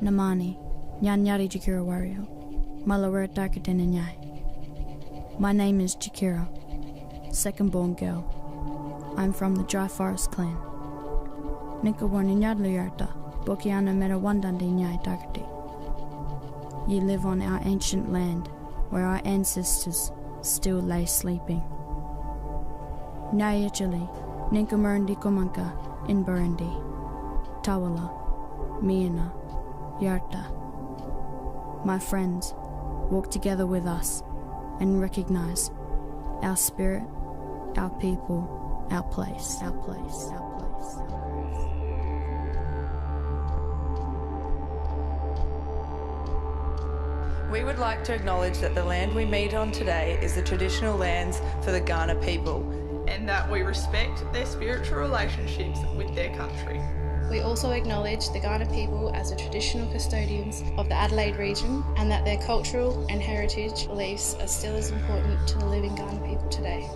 Namani, Nyanyari Jakira Wario, Malawara Darkatin and Yai. My name is Jakira, second born girl. I'm from the Dry Forest clan. Nika Warninyadluyarta, Bokiana Merawandandi Nyai Darkati. You live on our ancient land, where our ancestors still lay sleeping. Nyayachili, Ninkamurundi Kumanka, in Burundi. Tawala, Miana, Yarta. My friends, walk together with us and recognize our spirit, our people, our place, our place, our place, our place. We would like to acknowledge that the land we meet on today is the traditional lands for the Kaurna people, and that we respect their spiritual relationships with their country. We also acknowledge the Kaurna people as the traditional custodians of the Adelaide region, and that their cultural and heritage beliefs are still as important to the living Kaurna people today.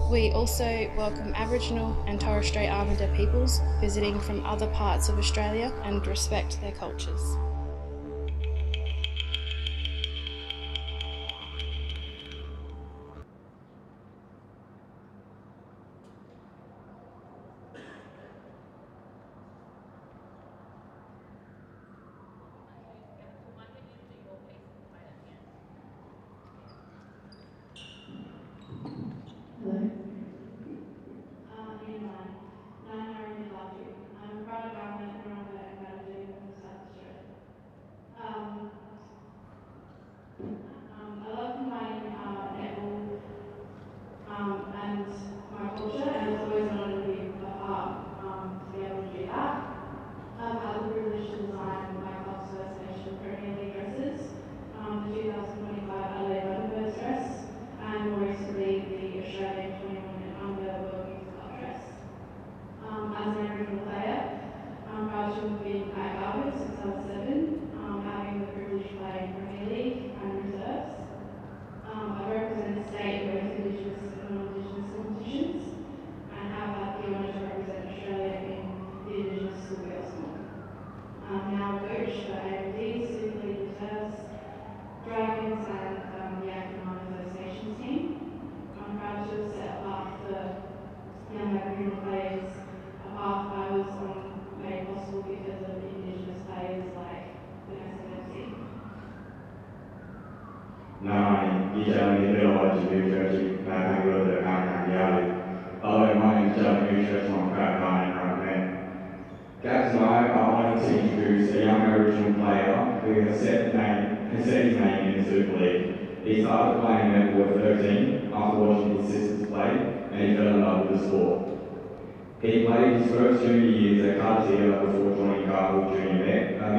We also welcome Aboriginal and Torres Strait Islander peoples visiting from other parts of Australia and respect their cultures. I love combining netball and my culture, and it's always wanted to be a part to be able to do that. I've had the privilege to design my club's First Nation Premier League dresses, the 2025 Adelaide Bundaberg dress, and more recently the Australian 21 and under World Youth Club dress. As an Aboriginal player, I'm proud to have been at Garwood since I was 7, having the privilege to play in Premier League and reserves. I represent the state in both Indigenous and non-Indigenous competitions, and have had the honour to represent Australia in the Indigenous School Girls Comp. I'm now a coach for AMD, Super League Reserves, Dragons, and the Acton First Nations team. I'm proud to have set a path for young Aboriginal players, a path I was on made possible because of Indigenous players like the SAMMNA. Namani, Ijami, Village, New Jersey, Bangalore, the Yali. Hello, my name is John Newchurch from Crackline and Rockman. Gabs and I are honoured to introduce a young Aboriginal player who has set his name in the Super League. He started playing netball at 13 after watching his sisters play, and he fell in love with the sport. He played his first junior years at Cartier before joining Garwood Junior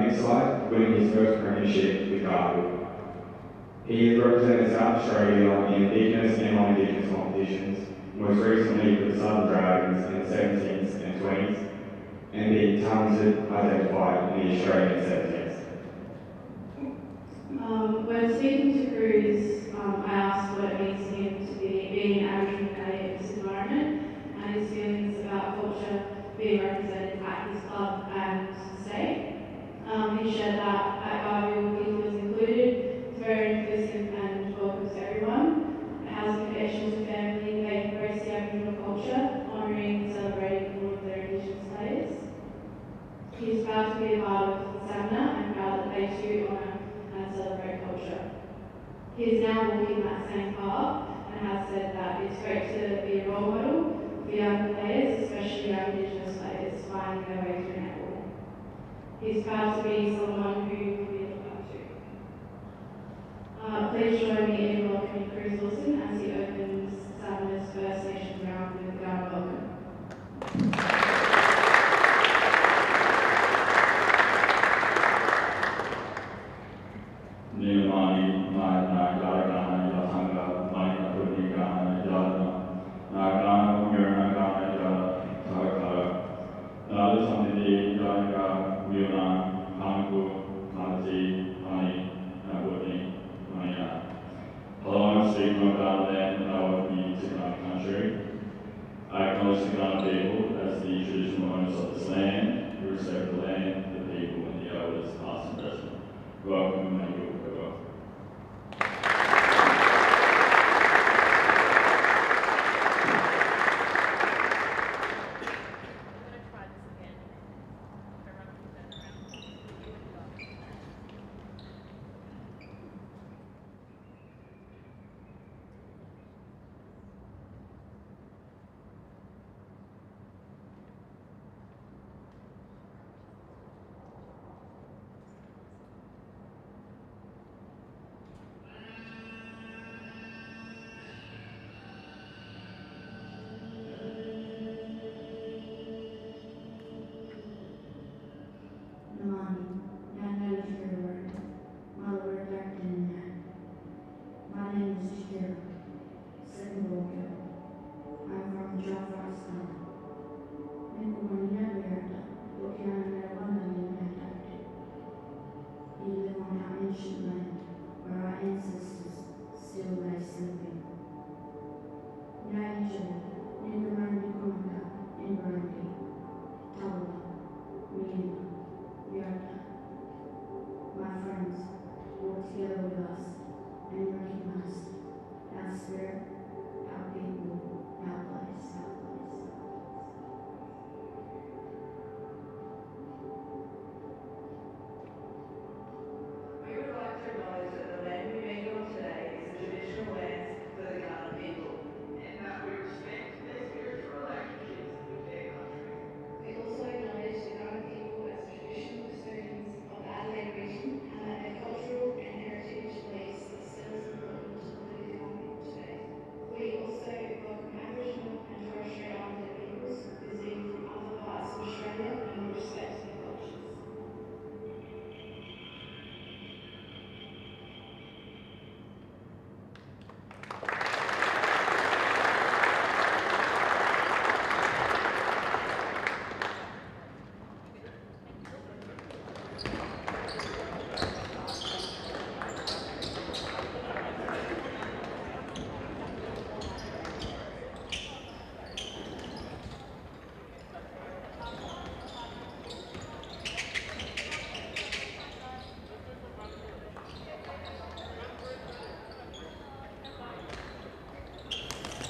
mixed side, winning his first premiership with Garwood. He has represented South Australia in Indigenous and non-Indigenous competitions, most recently with the Southern Dragons in the 17s and 20s, and being talented identified in the Australian 17s. When speaking to Cruz, I asked what it means to him to be being an Aboriginal in this environment, and his feelings about culture being represented at his club and state. He shared that at Garwood he was included, it's very inclusive and welcomes everyone. It has a connection to family, they embrace the Aboriginal culture, honouring and celebrating all of their Indigenous players. He is proud to be a part of SAMMNA and proud that they too honour and celebrate culture. He is now walking that same path and has said that it's great to be a role model for young players, especially young Indigenous players, finding their way through netball. He's proud to be someone who can be looked up to. Please join me in welcoming Cruz Wilson as he opens SAMMNA's First Nations round with Kaurna welcome. Nilmani, Nagana, Yaragana, Yatanga, Maina, Pudigana, Yadana, Nagana, Murna, Gana, Yataka, Nadu Samidi, Yanga, Muna, Hangu,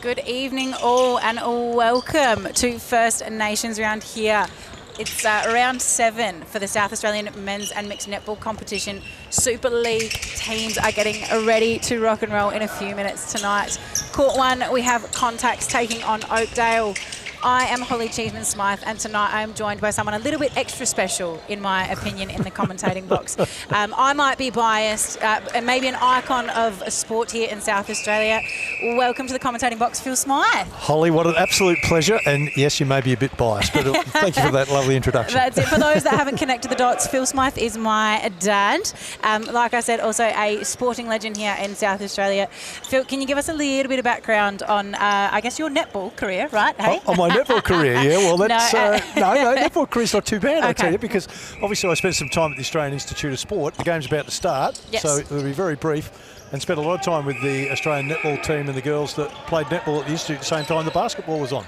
Good evening all and welcome to First Nations round here. It's round 7 for the South Australian men's and mixed netball competition. Super League teams are getting ready to rock and roll in a few minutes tonight. Court 1, we have Contax taking on Oakdale. I am Holly Cheeseman-Smythe, and tonight I am joined by someone a little bit extra special, in my opinion, in the commentating box. I might be biased, and maybe an icon of a sport here in South Australia. Welcome to the commentating box, Phil Smythe. Holly, what an absolute pleasure, and yes, you may be a bit biased, but thank you for that lovely introduction. That's it. For those that haven't connected the dots, Phil Smythe is my dad. Like I said, also a sporting legend here in South Australia. Phil, can you give us a little bit of background on, I guess, your netball career, right? Hey? Oh, my netball career, yeah. Well, that's no, netball career's not too bad, I tell you, because obviously I spent some time at the Australian Institute of Sport. The game's about to start, so it'll be very brief, and spent a lot of time with the Australian netball team and the girls that played netball at the Institute at the same time the basketball was on.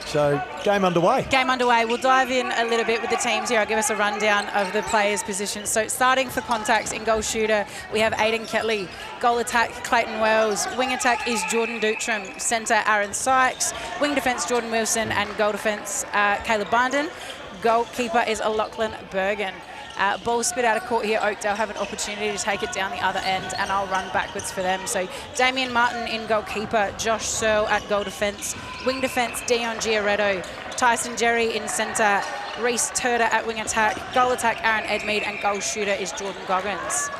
So, game underway. Game underway. We'll dive in a little bit with the teams here. I'll give us a rundown of the players' positions. So, starting for Contax in goal shooter, we have Aidan Ketley. Goal attack, Clayton Wells. Wing attack is Jordan Dutram. Centre, Aaron Sykes. Wing defence, Jordan Wilson. And goal defence, Caleb Barnden. Goalkeeper is Lachlan Bergen. Ball spit out of court here. Oakdale have an opportunity to take it down the other end, and I'll run backwards for them. So Damien Martin in goalkeeper, Josh Searle at goal defence, wing defence Dion Giaretto, Tyson Jerry in centre, Reese Turner at wing attack, goal attack Aaron Edmead, and goal shooter is Jordan Goggins.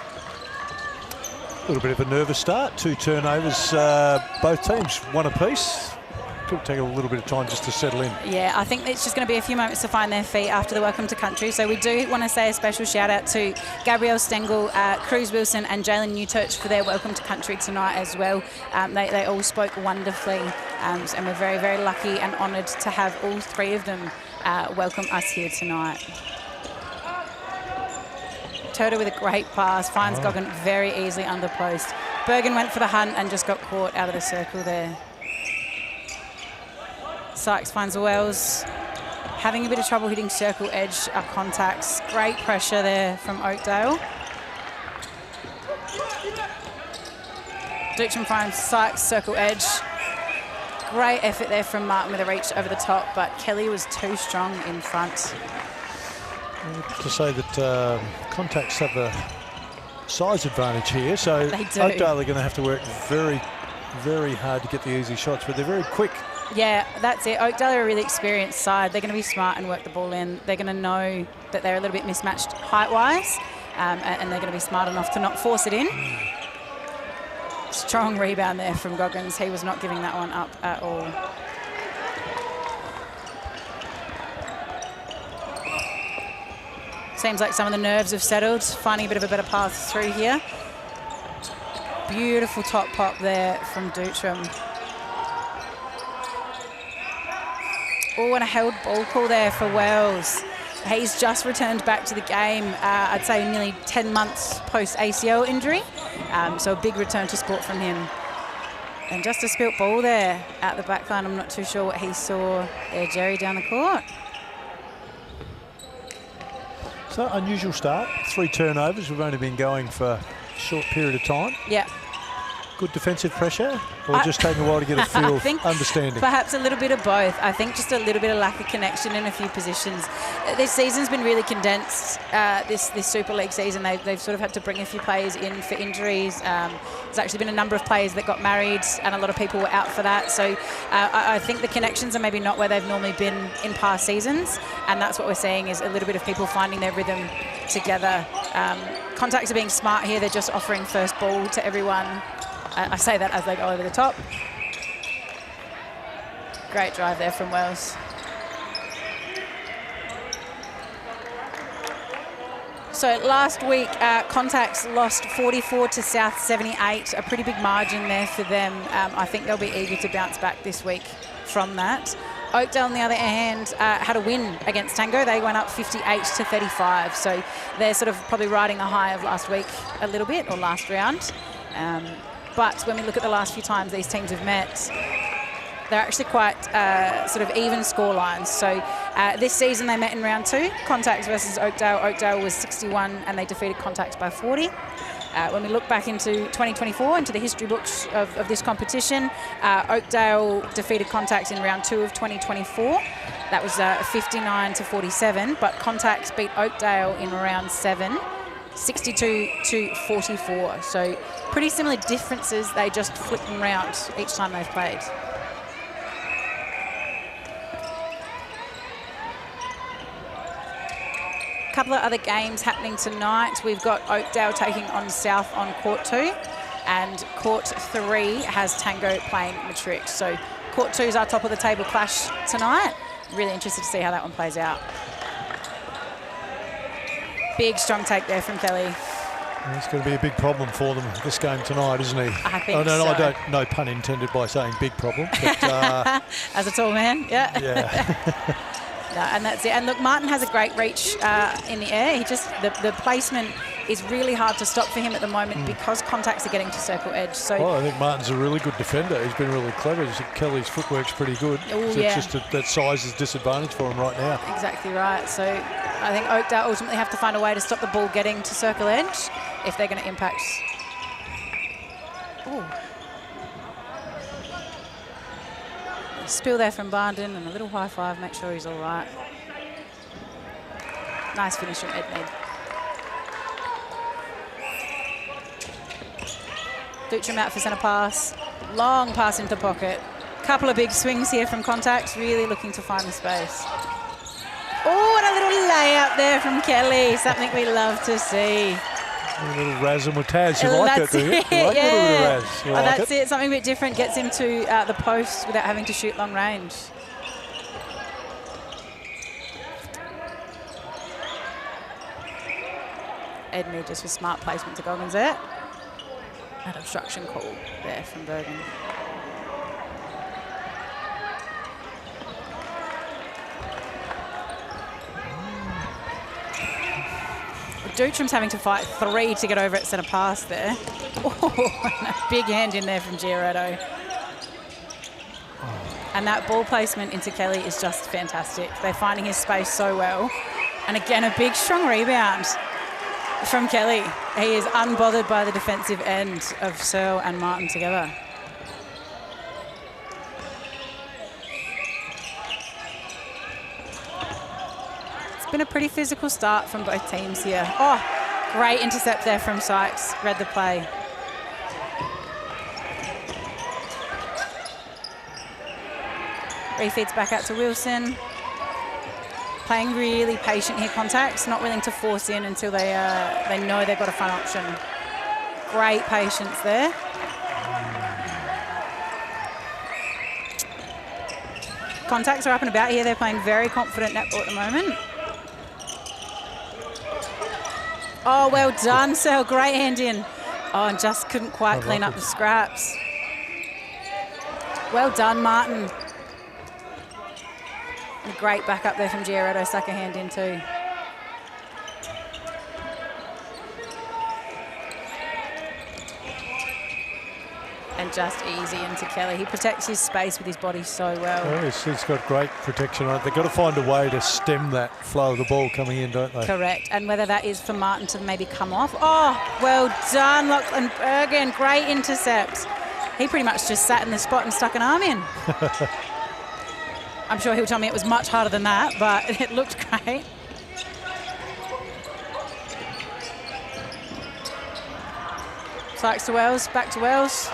A little bit of a nervous start, 2 turnovers, both teams, 1 apiece. It'll take a little bit of time just to settle in. Yeah, I think it's just going to be a few moments to find their feet after the welcome to country. So we do want to say a special shout out to Gabrielle Stengel, Cruz Wilson and Jalen Newchurch for their welcome to country tonight as well. They all spoke wonderfully, and we're very, very lucky and honoured to have all 3 of them welcome us here tonight. Turner with a great pass, finds Goggin very easily under post. Bergen went for the hunt and just got caught out of the circle there. Sykes finds Wells, having a bit of trouble hitting circle edge Contacts. Great pressure there from Oakdale. Dutram finds Sykes, circle edge. Great effort there from Martin with a reach over the top, but Kelly was too strong in front. To say that Contacts have a size advantage here, so Oakdale are going to have to work very, very hard to get the easy shots, but they're very quick. Yeah, that's it. Oakdale are a really experienced side. They're going to be smart and work the ball in. They're going to know that they're a little bit mismatched height-wise, and they're going to be smart enough to not force it in. Strong rebound there from Goggins. He was not giving that one up at all. Seems like some of the nerves have settled, finding a bit of a better path through here. Beautiful top pop there from Dutram. Oh, and a held ball call there for Wells. He's just returned back to the game, I'd say nearly 10 months post-ACL injury. So a big return to sport from him. And just a spilt ball there at the back line. I'm not too sure what he saw there, Jerry, down the court. So, unusual start. 3 turnovers. We've only been going for a short period of time. Yeah. Good defensive pressure, or just taking a while to get a feel of understanding? Perhaps a little bit of both. I think just a little bit of lack of connection in a few positions. This season's been really condensed, this Super League season. They've sort of had to bring a few players in for injuries. There's actually been a number of players that got married, and a lot of people were out for that. So I think the connections are maybe not where they've normally been in past seasons, and that's what we're seeing is a little bit of people finding their rhythm together. Contacts are being smart here. They're just offering first ball to everyone. I say that as they go over the top. Great drive there from Wells. So last week, Contax lost 44 to South 78, a pretty big margin there for them. I think they'll be eager to bounce back this week from that. Oakdale, on the other hand, had a win against Tango. They went up 58 to 35. So they're sort of probably riding the high of last week a little bit, or last round. But when we look at the last few times these teams have met, they're actually quite sort of even score lines. So this season they met in round 2, Contax versus Oakdale. Oakdale was 61 and they defeated Contax by 40. When we look back into 2024, into the history books of this competition, Oakdale defeated Contax in round 2 of 2024. That was 59-47, but Contax beat Oakdale in round 7, 62-44. So pretty similar differences. They just flip them round each time they've played. Couple of other games happening tonight. We've got Oakdale taking on South on court 2, and court 3 has Tango playing Matrix. So court 2 is our top of the table clash tonight. Really interested to see how that one plays out. Big strong take there from Kelly. It's going to be a big problem for them this game tonight, isn't he? I think so. I don't, no pun intended by saying big problem. But, as a tall man, yeah. Yeah. No, and that's it. And look, Martin has a great reach in the air. He just the placement is really hard to stop for him at the moment because Contax are getting to circle edge. So I think Martin's a really good defender. He's been really clever. Kelly's footwork's pretty good. Ooh, so it's just that size is disadvantage for him right now. Exactly right. So I think Oakdale ultimately have to find a way to stop the ball getting to circle edge if they're going to impact. Ooh. Spill there from Barndon and a little high five, make sure he's all right. Nice finish from Edmead. Dutram out for centre pass. Long pass into the pocket. Couple of big swings here from Contax, really looking to find the space. Oh, and a little layup there from Kelly, something we love to see. A little Razz with Taz. You like it, do you? You like yeah. a little bit of Razz. You like That's it. Something a bit different. Gets him to the post without having to shoot long range. Edmead just with smart placement to Goggins there. An obstruction call there from Bergen. Dutram's having to fight 3 to get over at centre pass there. Oh, and a big hand in there from Giarretto. And that ball placement into Kelly is just fantastic. They're finding his space so well. And again, a big, strong rebound from Kelly. He is unbothered by the defensive end of Searle and Martin together. Been a pretty physical start from both teams here. Oh, great intercept there from Sykes. Read the play. Refeeds back out to Wilson. Playing really patient here, Contax. Not willing to force in until they know they've got a front option. Great patience there. Contax are up and about here. They're playing very confident netball at the moment. Oh, well done, Searle. Great hand in. Oh, and just couldn't quite clean up the scraps. Well done, Martin. A great backup there from Giarretto. Stuck a hand in too. And just easy into Kelly. He protects his space with his body so well. Oh, he's got great protection on it. They've got to find a way to stem that flow of the ball coming in, don't they? Correct. And whether that is for Martin to maybe come off. Oh, well done, Lachlan Bergen. Great intercept. He pretty much just sat in the spot and stuck an arm in. I'm sure he'll tell me it was much harder than that, but it looked great. Sykes to Wells, back to Wells.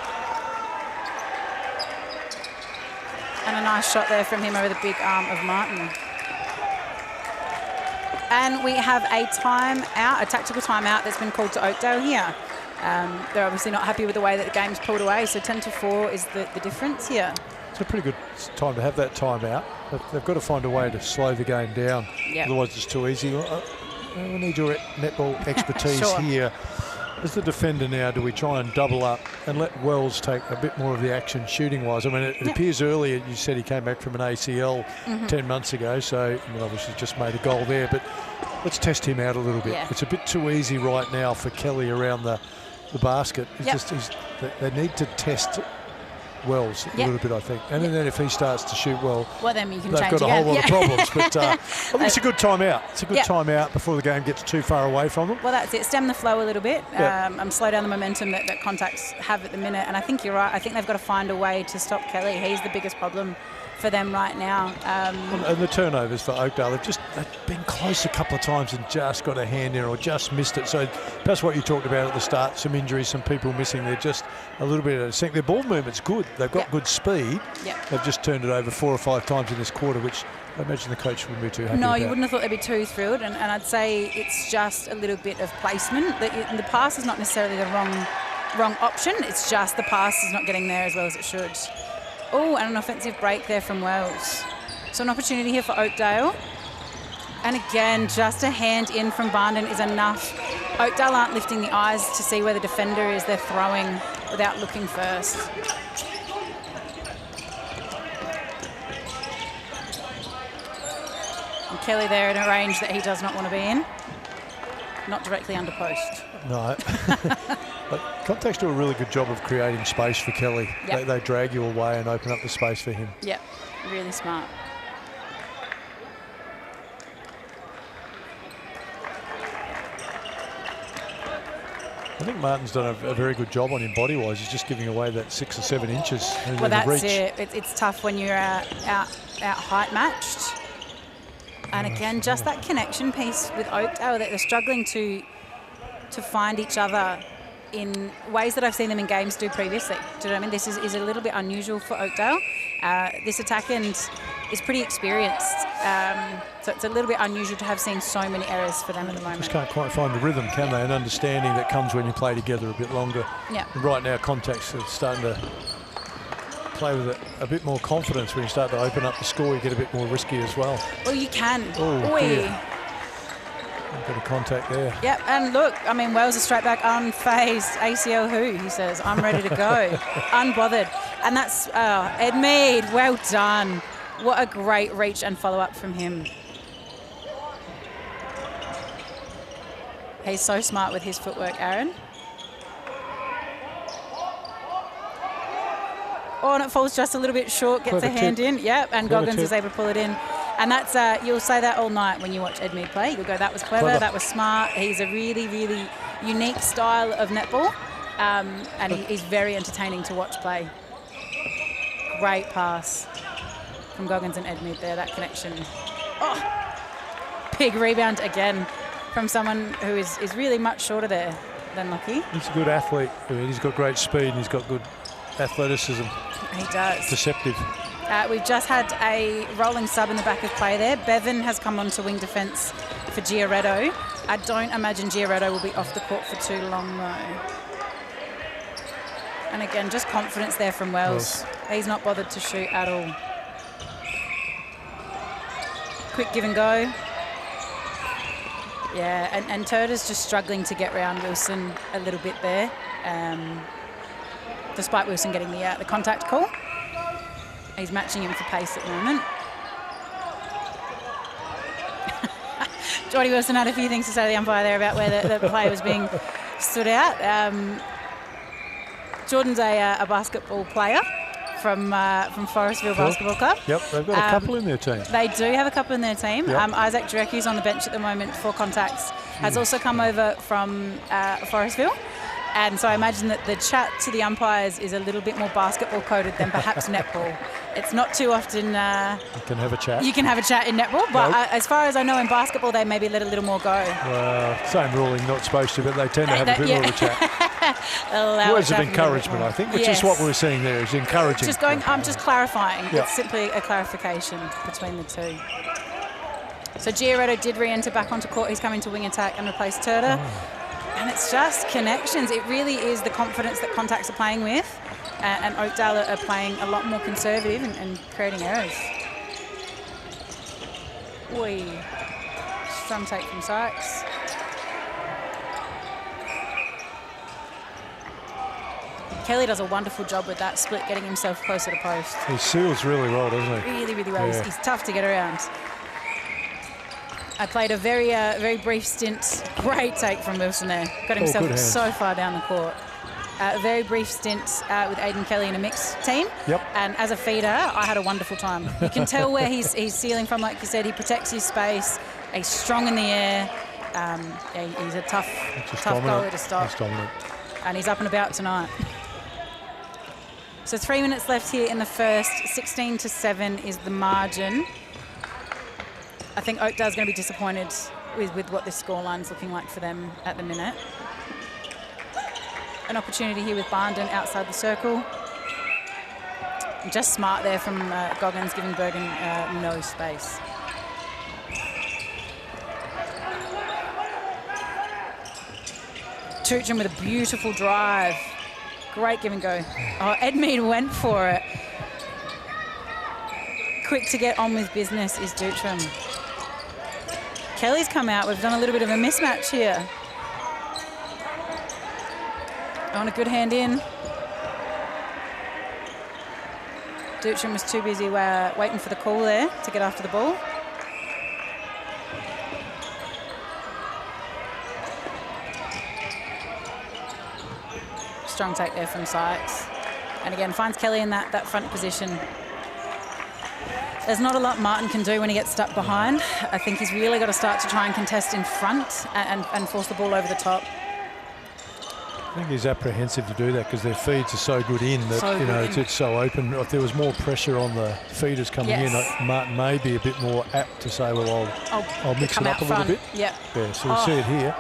And a nice shot there from him over the big arm of Martin. And we have a timeout, a tactical timeout that's been called to Oakdale here. They're obviously not happy with the way that the game's pulled away, so 10-4 is the difference here. It's a pretty good time to have that timeout. They've got to find a way to slow the game down. Yep. Otherwise it's too easy. We need your netball expertise sure. here. As the defender now, do we try and double up and let Wells take a bit more of the action shooting-wise? I mean, it appears earlier you said he came back from an ACL 10 months ago, so obviously just made a goal there, but let's test him out a little bit. Yeah. It's a bit too easy right now for Kelly around the basket. It's just they need to test Wells a little bit, I think. And then if he starts to shoot well, then you can they've change got a whole lot of problems. But I think it's a good time out. It's a good time out before the game gets too far away from them. Well, that's it. Stem the flow a little bit. Slow down the momentum that Contax have at the minute. And I think you're right. I think they've got to find a way to stop Kelly. He's the biggest problem for them right now. And the turnovers for Oakdale, they've been close a couple of times and just got a hand in or just missed it. So that's what you talked about at the start, some injuries, some people missing. They're just a little bit out of sync. Their ball movement's good. They've got good speed. They've just turned it over 4 or 5 times in this quarter, which I imagine the coach wouldn't be too happy about. You wouldn't have thought they'd be too thrilled. And I'd say it's just a little bit of placement. The pass is not necessarily the wrong option. It's just the pass is not getting there as well as it should. Oh, and an offensive break there from Wells. So an opportunity here for Oakdale. And again, just a hand in from Barnden is enough. Oakdale aren't lifting the eyes to see where the defender is. They're throwing without looking first. And Kelly there in a range that he does not want to be in. Not directly under post. No. But Contax do a really good job of creating space for Kelly. They drag you away and open up the space for him. Yep, really smart. I think Martin's done a very good job on him body-wise. He's just giving away that 6 or 7 inches. Well, that's it. It's tough when you're out height matched. And again, just that connection piece with Oakdale, that they're struggling to find each other in ways that I've seen them in games do previously. Do you know what I mean? This is a little bit unusual for Oakdale. This attack end is pretty experienced, so it's a little bit unusual to have seen so many errors for them at the moment. Just can't quite find the rhythm, can they? An understanding that comes when you play together a bit longer. Yeah. And right now, Contax are starting to play with a bit more confidence. When you start to open up the score, you get a bit more risky as well. Well, you can. Oh, dear. A bit of contact there. Yep, and look, I mean, Wells is straight back, unfazed. ACL who? He says, I'm ready to go. Unbothered. And that's Ed Mead, well done. What a great reach and follow-up from him. He's so smart with his footwork, Aaron. Oh, and it falls just a little bit short, gets a hand in. Yep, and Goggins is able to pull it in. And that's, you'll say that all night when you watch Ed Mead play. You'll go, that was clever, that was smart. He's a really, really unique style of netball. And he's very entertaining to watch play. Great pass from Goggins and Ed Mead there, that connection. Oh, big rebound again from someone who is really much shorter there than Lockie. He's a good athlete. He's got great speed and he's got good athleticism. He does. Deceptive. We've just had a rolling sub in the back of play there. Bevan has come on to wing defence for Giaretto. I don't imagine Giaretto will be off the court for too long, though. And again, just confidence there from Wells. He's not bothered to shoot at all. Quick give and go. Yeah, and Turner's just struggling to get round Wilson a little bit there, despite Wilson getting the contact call. He's matching him for pace at the moment. Jordy Wilson had a few things to say to the umpire there about where the play was being stood out. Jordan's a basketball player from Forestville Basketball Club. Yep, they've got a couple in their team. They do have a couple in their team. Yep. Isaac Drek, who's on the bench at the moment for Contax, has also come over from Forestville. And so I imagine that the chat to the umpires is a little bit more basketball coded than perhaps netball. It's not too often... you can have a chat. You can have a chat in netball, but as far as I know in basketball, they maybe let a little more go. Well, same ruling, not supposed to, but they tend to have a bit more of a chat. Words of encouragement, I think, which is what we're seeing there, is encouraging. I'm just clarifying. Yep. It's simply a clarification between the two. So Giaretto did re-enter back onto court. He's coming to wing attack and replace Turner. And it's just connections. It really is the confidence that Contax are playing with. And Oakdale are playing a lot more conservative and creating errors. Oi. Strong take from Sykes. Kelly does a wonderful job with that split, getting himself closer to post. He seals really well, doesn't he? Really, really well. Yeah. He's tough to get around. I played a very brief stint. Great take from Wilson there. Got himself so far down the court. a very brief stint with Aidan Kelly in a mixed team. Yep. And as a feeder, I had a wonderful time. You can tell where he's sealing from, like you said. He protects his space. He's strong in the air. He's a tough goalie to stop. He's dominant. And he's up and about tonight. So 3 minutes left here in the first. 16-7 is the margin. I think Oakdale's going to be disappointed with what this scoreline's looking like for them at the minute. An opportunity here with Barndon outside the circle. Just smart there from Goggins, giving Bergen no space. Tuchum with a beautiful drive. Great give and go. Oh, Edmead went for it. Quick to get on with business is Duttram. Kelly's come out. We've done a little bit of a mismatch here. On a good hand in. Duttram was too busy waiting for the call there to get after the ball. Strong take there from Sykes. And again, finds Kelly in that front position. There's not a lot Martin can do when he gets stuck behind. I think he's really got to start to try and contest in front and force the ball over the top. I think he's apprehensive to do that because their feeds are so good in that it's so open. If there was more pressure on the feeders coming in, Martin may be a bit more apt to say, well, I'll mix it up a little bit. Yep. Yeah, so we see it here.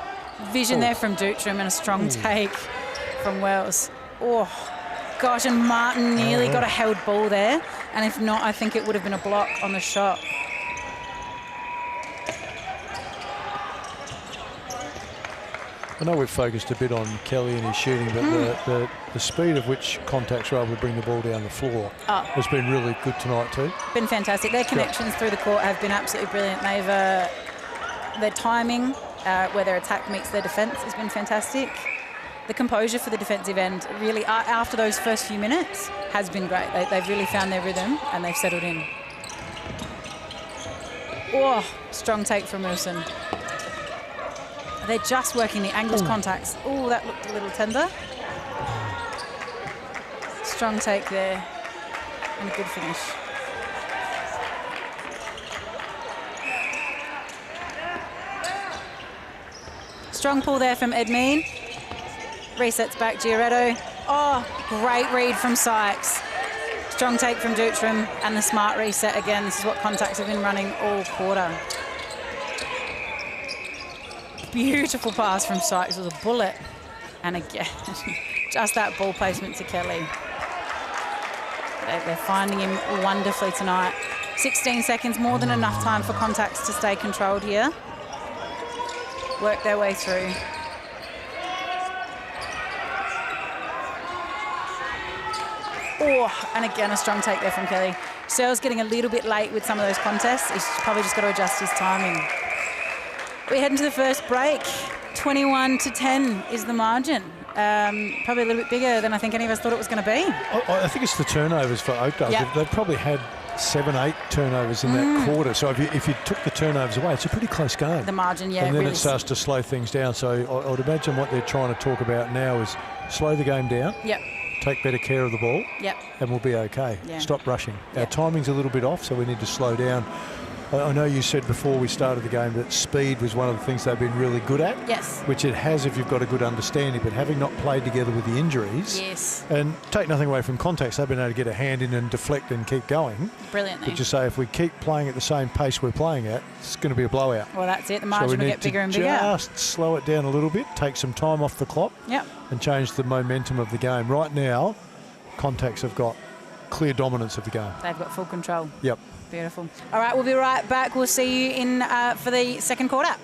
Vision there from Duttram and a strong take from Wells. Oh, gosh, and Martin nearly got a held ball there. And if not, I think it would have been a block on the shot. I know we've focused a bit on Kelly and his shooting, but the speed of which Contax were able to bring the ball down the floor has been really good tonight too. Been fantastic. Their connections through the court have been absolutely brilliant. They've their timing, where their attack meets their defence, has been fantastic. The composure for the defensive end, really, after those first few minutes, has been great. They've really found their rhythm and they've settled in. Oh, strong take from Wilson. They're just working the angles contacts. Oh, that looked a little tender. Strong take there and a good finish. Strong pull there from Edmead. Resets back Giorgetto. Oh, great read from Sykes. Strong take from Duttram and the smart reset again. This is what Contax have been running all quarter. Beautiful pass from Sykes. It was a bullet. And again, just that ball placement to Kelly. They're finding him wonderfully tonight. 16 seconds, more than enough time for Contax to stay controlled here. Work their way through. Oh, and again, a strong take there from Kelly. Searle's getting a little bit late with some of those contests. He's probably just got to adjust his timing. We head into the first break. 21-10 is the margin. Probably a little bit bigger than I think any of us thought it was going to be. I think it's the turnovers for Oakdale. Yep. They've probably had 7-8 turnovers in that quarter. So if you took the turnovers away, it's a pretty close game. The margin, yeah. And then really it starts to slow things down. So I would imagine what they're trying to talk about now is slow the game down. Yep. Take better care of the ball. Yep. And we'll be okay. Yeah. Stop rushing. Yep. Our timing's a little bit off, so we need to slow down. I know you said before we started the game that speed was one of the things they've been really good at. Yes. Which it has if you've got a good understanding, but having not played together with the injuries. Yes. And take nothing away from Contax, they've been able to get a hand in and deflect and keep going. Brilliantly. But just say if we keep playing at the same pace we're playing at, it's going to be a blowout. Well, that's it. The margin will get bigger and bigger. Just slow it down a little bit, take some time off the clock. Yep. And change the momentum of the game. Right now, Contax have got clear dominance of the game. They've got full control. Yep. Beautiful. All right, we'll be right back. We'll see you in for the second quarter.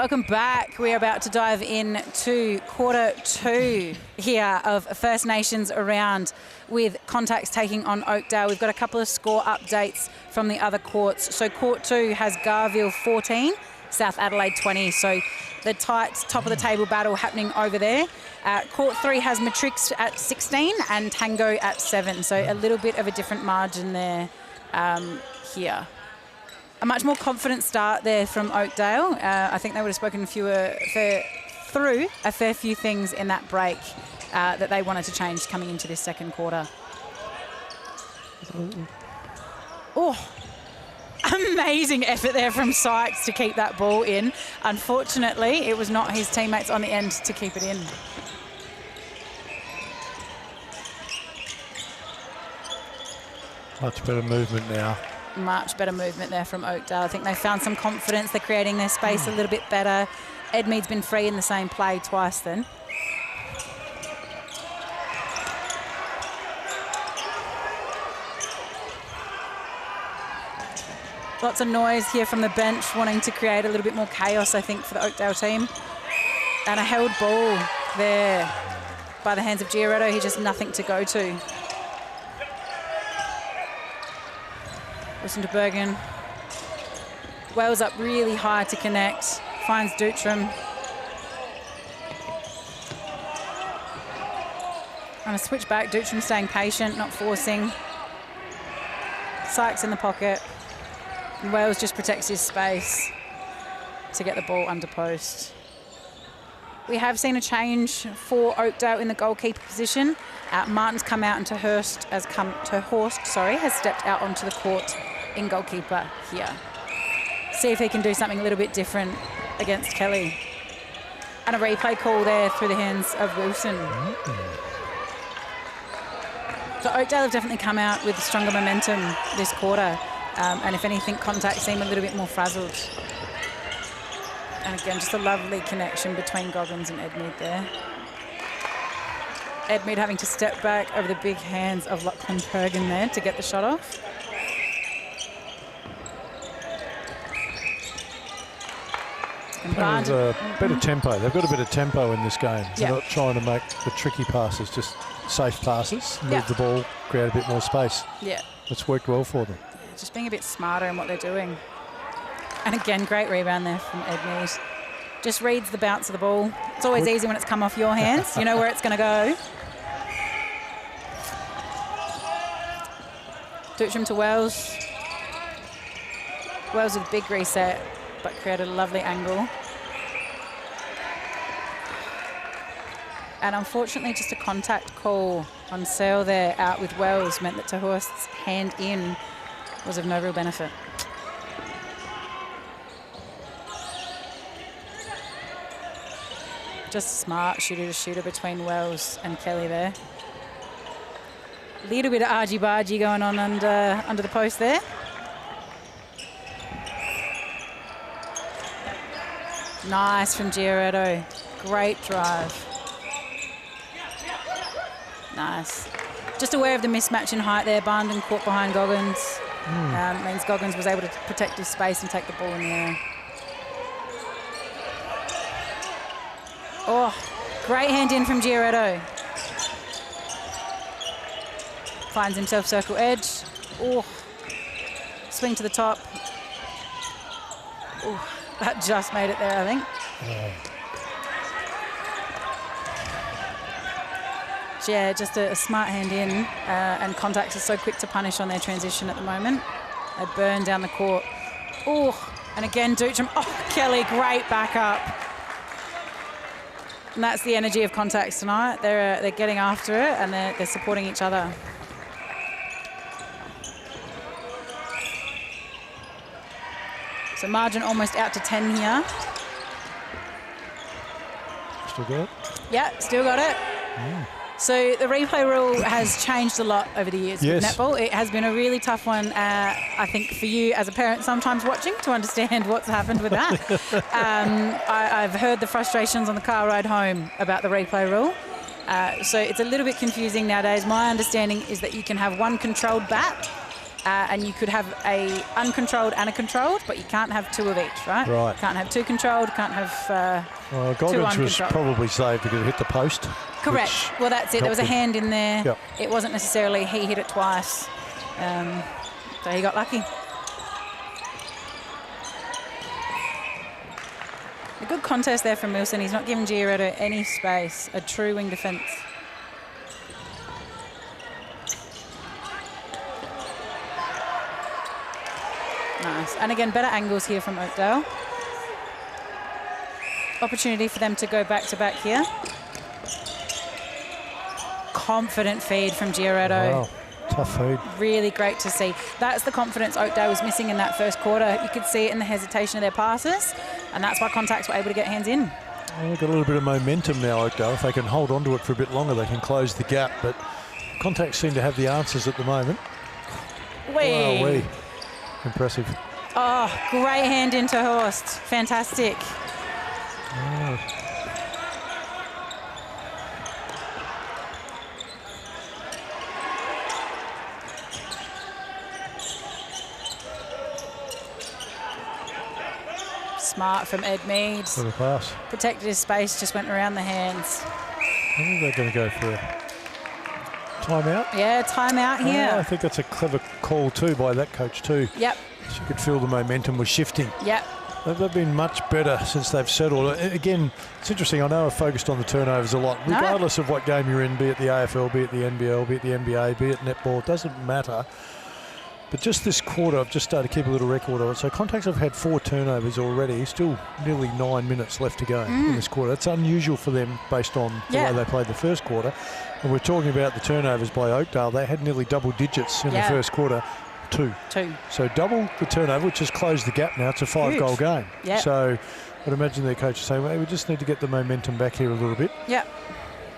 Welcome back. We're about to dive into quarter 2 here of First Nations round with Contax taking on Oakdale. We've got a couple of score updates from the other courts. So court 2 has Garville 14, South Adelaide 20. So the tight top of the table battle happening over there. Court 3 has Matrix at 16 and Tango at 7. So a little bit of a different margin there here. A much more confident start there from Oakdale. I think they would have spoken through a fair few things in that break that they wanted to change coming into this second quarter. Oh, amazing effort there from Sykes to keep that ball in. Unfortunately, it was not his teammates on the end to keep it in. Much better movement now. Much better movement there from Oakdale. I think they found some confidence. They're creating their space a little bit better. Edmead's been free in the same play twice then. Lots of noise here from the bench, wanting to create a little bit more chaos, I think, for the Oakdale team. And a held ball there by the hands of Giaretto. He just nothing to go to. Listen to Bergen. Wells up really high to connect. Finds Dutram. On a switch back, Dutram staying patient, not forcing. Sykes in the pocket. And Wells just protects his space to get the ball under post. We have seen a change for Oakdale in the goalkeeper position. Martin's come out and Horst has stepped out onto the court in goalkeeper here. See if he can do something a little bit different against Kelly. And a replay call there through the hands of Wilson. So Oakdale have definitely come out with stronger momentum this quarter. And if anything, Contact seem a little bit more frazzled. And again, just a lovely connection between Goggins and Edmead there. Edmead having to step back over the big hands of Lachlan Bergen there to get the shot off. And a better tempo. They've got a bit of tempo in this game. They're not trying to make the tricky passes, just safe passes, move the ball, create a bit more space. Yeah. It's worked well for them. Yeah, just being a bit smarter in what they're doing. And again, great rebound there from Edmead. Just reads the bounce of the ball. It's always easy when it's come off your hands. You know where it's going to go. Dutram to Wells. Wells with a big reset, but created a lovely angle. And unfortunately, just a contact call on Sale there out with Wells meant that Horst's hand in was of no real benefit. Just smart shooter-to-shooter between Wells and Kelly there. Little bit of argy-bargy going on under the post there. Nice from Giaretto. Great drive. Nice. Just aware of the mismatch in height there. Barndon caught behind Goggins. Means Goggins was able to protect his space and take the ball in the air. Oh, great hand in from Giaretto. Finds himself circle edge. Oh, swing to the top. Oh, that just made it there, I think. Yeah, just a smart hand in, and Contax is so quick to punish on their transition at the moment. They burn down the court. Oh, and again, Dutram. Oh, Kelly, great backup. And that's the energy of Contax tonight. They're getting after it and they're supporting each other. So margin almost out to 10 here. Still got it? Yeah, still got it. So the replay rule has changed a lot over the years with netball. It has been a really tough one, I think, for you as a parent sometimes watching to understand what's happened with that. I've heard the frustrations on the car ride home about the replay rule. So it's a little bit confusing nowadays. My understanding is that you can have one controlled bat and you could have a uncontrolled and a controlled, but you can't have two of each, right? Right. Can't have two controlled, can't have Goggins was probably saved because it hit the post. Correct. Well, that's it. There was a hand in there. Yep. It wasn't necessarily he hit it twice. So he got lucky. A good contest there from Wilson. He's not giving Giorgetto any space. A true wing defence. Nice. And again, better angles here from Oakdale. Opportunity for them to go back-to-back here. Confident feed from Giorgetto. Wow. Tough feed. Really great to see. That's the confidence Oakdale was missing in that first quarter. You could see it in the hesitation of their passes, and that's why Contax were able to get hands in. Well, they've got a little bit of momentum now, Oakdale. If they can hold on to it for a bit longer, they can close the gap, but Contax seem to have the answers at the moment. Wow-wee. Impressive. Oh, great hand into Horst. Fantastic. Oh. Smart from Ed Mead. For the pass. Protected his space, just went around the hands. I think they're going to go for a timeout. Yeah, timeout here. I think that's a clever call too by that coach too. Yep. She could feel the momentum was shifting. Yep. They've been much better since they've settled. Again, it's interesting. I know I've focused on the turnovers a lot. Regardless of what game you're in, be it the AFL, be it the NBL, be it the NBA, be it netball, it doesn't matter. But just this quarter, I've just started to keep a little record of it. So Contax have had 4 turnovers already. Still nearly 9 minutes left to go in this quarter. That's unusual for them based on the way they played the first quarter. And we're talking about the turnovers by Oakdale. They had nearly double digits in the first quarter. 2. So double the turnover, which has closed the gap now. It's a 5-goal game. Yep. So I'd imagine their coach is saying, well, we just need to get the momentum back here a little bit. Yep.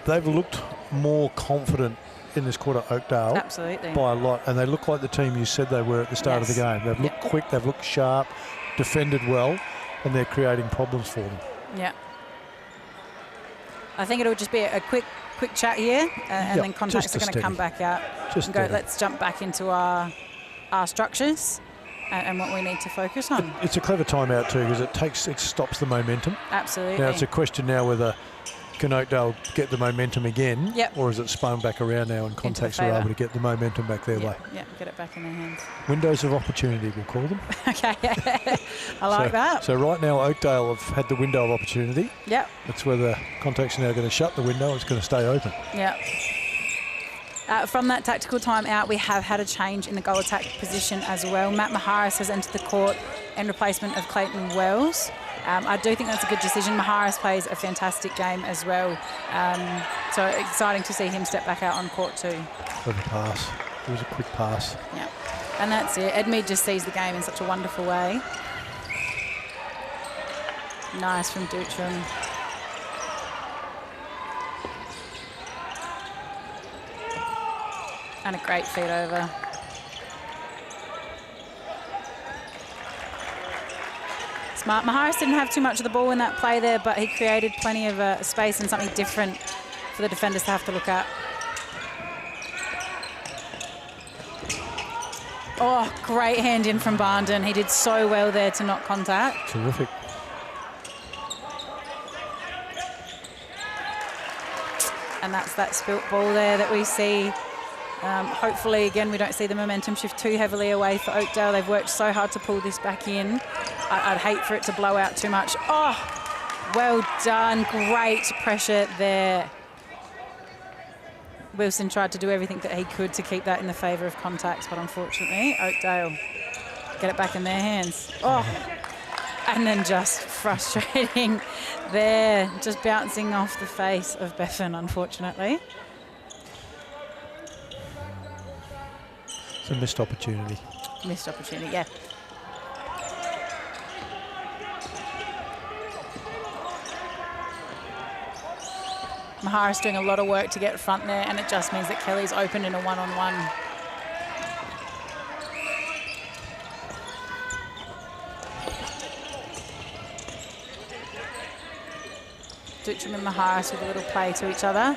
They've looked more confident in this quarter, Oakdale. Absolutely. By a lot. And they look like the team you said they were at the start of the game. They've looked quick, they've looked sharp, defended well, and they're creating problems for them. Yeah. I think it'll just be a quick chat here, and then Contax are going to come back out and go, let's jump back into our structures and what we need to focus on. It's a clever timeout too, because it stops the momentum. Absolutely. Now it's a question now whether can Oakdale get the momentum again, or is it spun back around now and Contax are able to get the momentum back their way? Yeah, get it back in their hands. Windows of opportunity, we'll call them. Okay, I like that. So right now Oakdale have had the window of opportunity. Yep. That's whether Contax are now going to shut the window or it's going to stay open. Yep. From that tactical time out, we have had a change in the goal attack position as well. Matt Maharis has entered the court in replacement of Clayton Wells. I do think that's a good decision. Maharis plays a fantastic game as well. So exciting to see him step back out on court too. Clever pass. It was a quick pass. Yeah. And that's it. Ed Mead just sees the game in such a wonderful way. Nice from Dutram. And a great feed over. Smart. Maharis didn't have too much of the ball in that play there, but he created plenty of space and something different for the defenders to have to look at. Oh, great hand in from Barnden. He did so well there to not contact. Terrific. And that's that spilt ball there that we see. Hopefully, again, we don't see the momentum shift too heavily away for Oakdale. They've worked so hard to pull this back in. I'd hate for it to blow out too much. Oh, well done. Great pressure there. Wilson tried to do everything that he could to keep that in the favour of Contax, but unfortunately, Oakdale get it back in their hands. Oh, and then just frustrating there, just bouncing off the face of Beffin, unfortunately. It's a missed opportunity. Missed opportunity, yeah. Maharis doing a lot of work to get front there, and it just means that Kelly's open in a one-on-one. Dutram and Maharis with a little play to each other.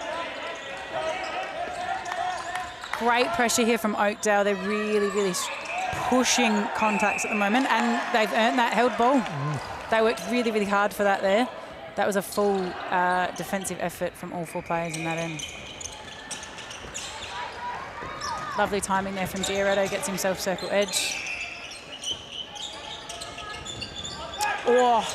Great pressure here from Oakdale. They're really, really pushing Contax at the moment, and they've earned that held ball. They worked really, really hard for that there. That was a full defensive effort from all 4 players in that end. Lovely timing there from Giorgetto, gets himself circle edge. Oh,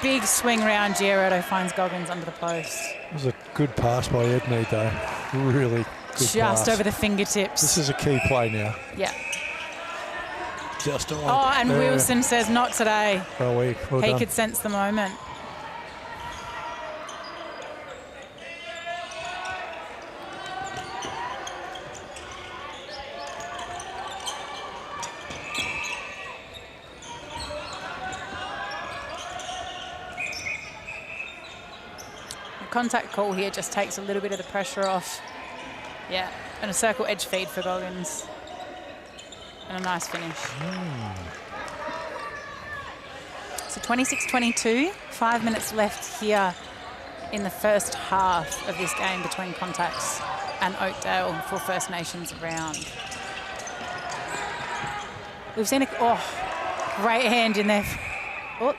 big swing round. Giorgetto finds Goggins under the post. It was a good pass by Edmead, though. Really good pass. Just over the fingertips. This is a key play now. Yeah. Just a and Wilson says not today. Well he done. could sense the moment. Contact call here just takes a little bit of the pressure off. Yeah, and a circle edge feed for Goggins. And a nice finish. So 26-22, 5 minutes left here in the first half of this game between Contax and Oakdale for First Nations round. We've seen a great hand in there. Oh,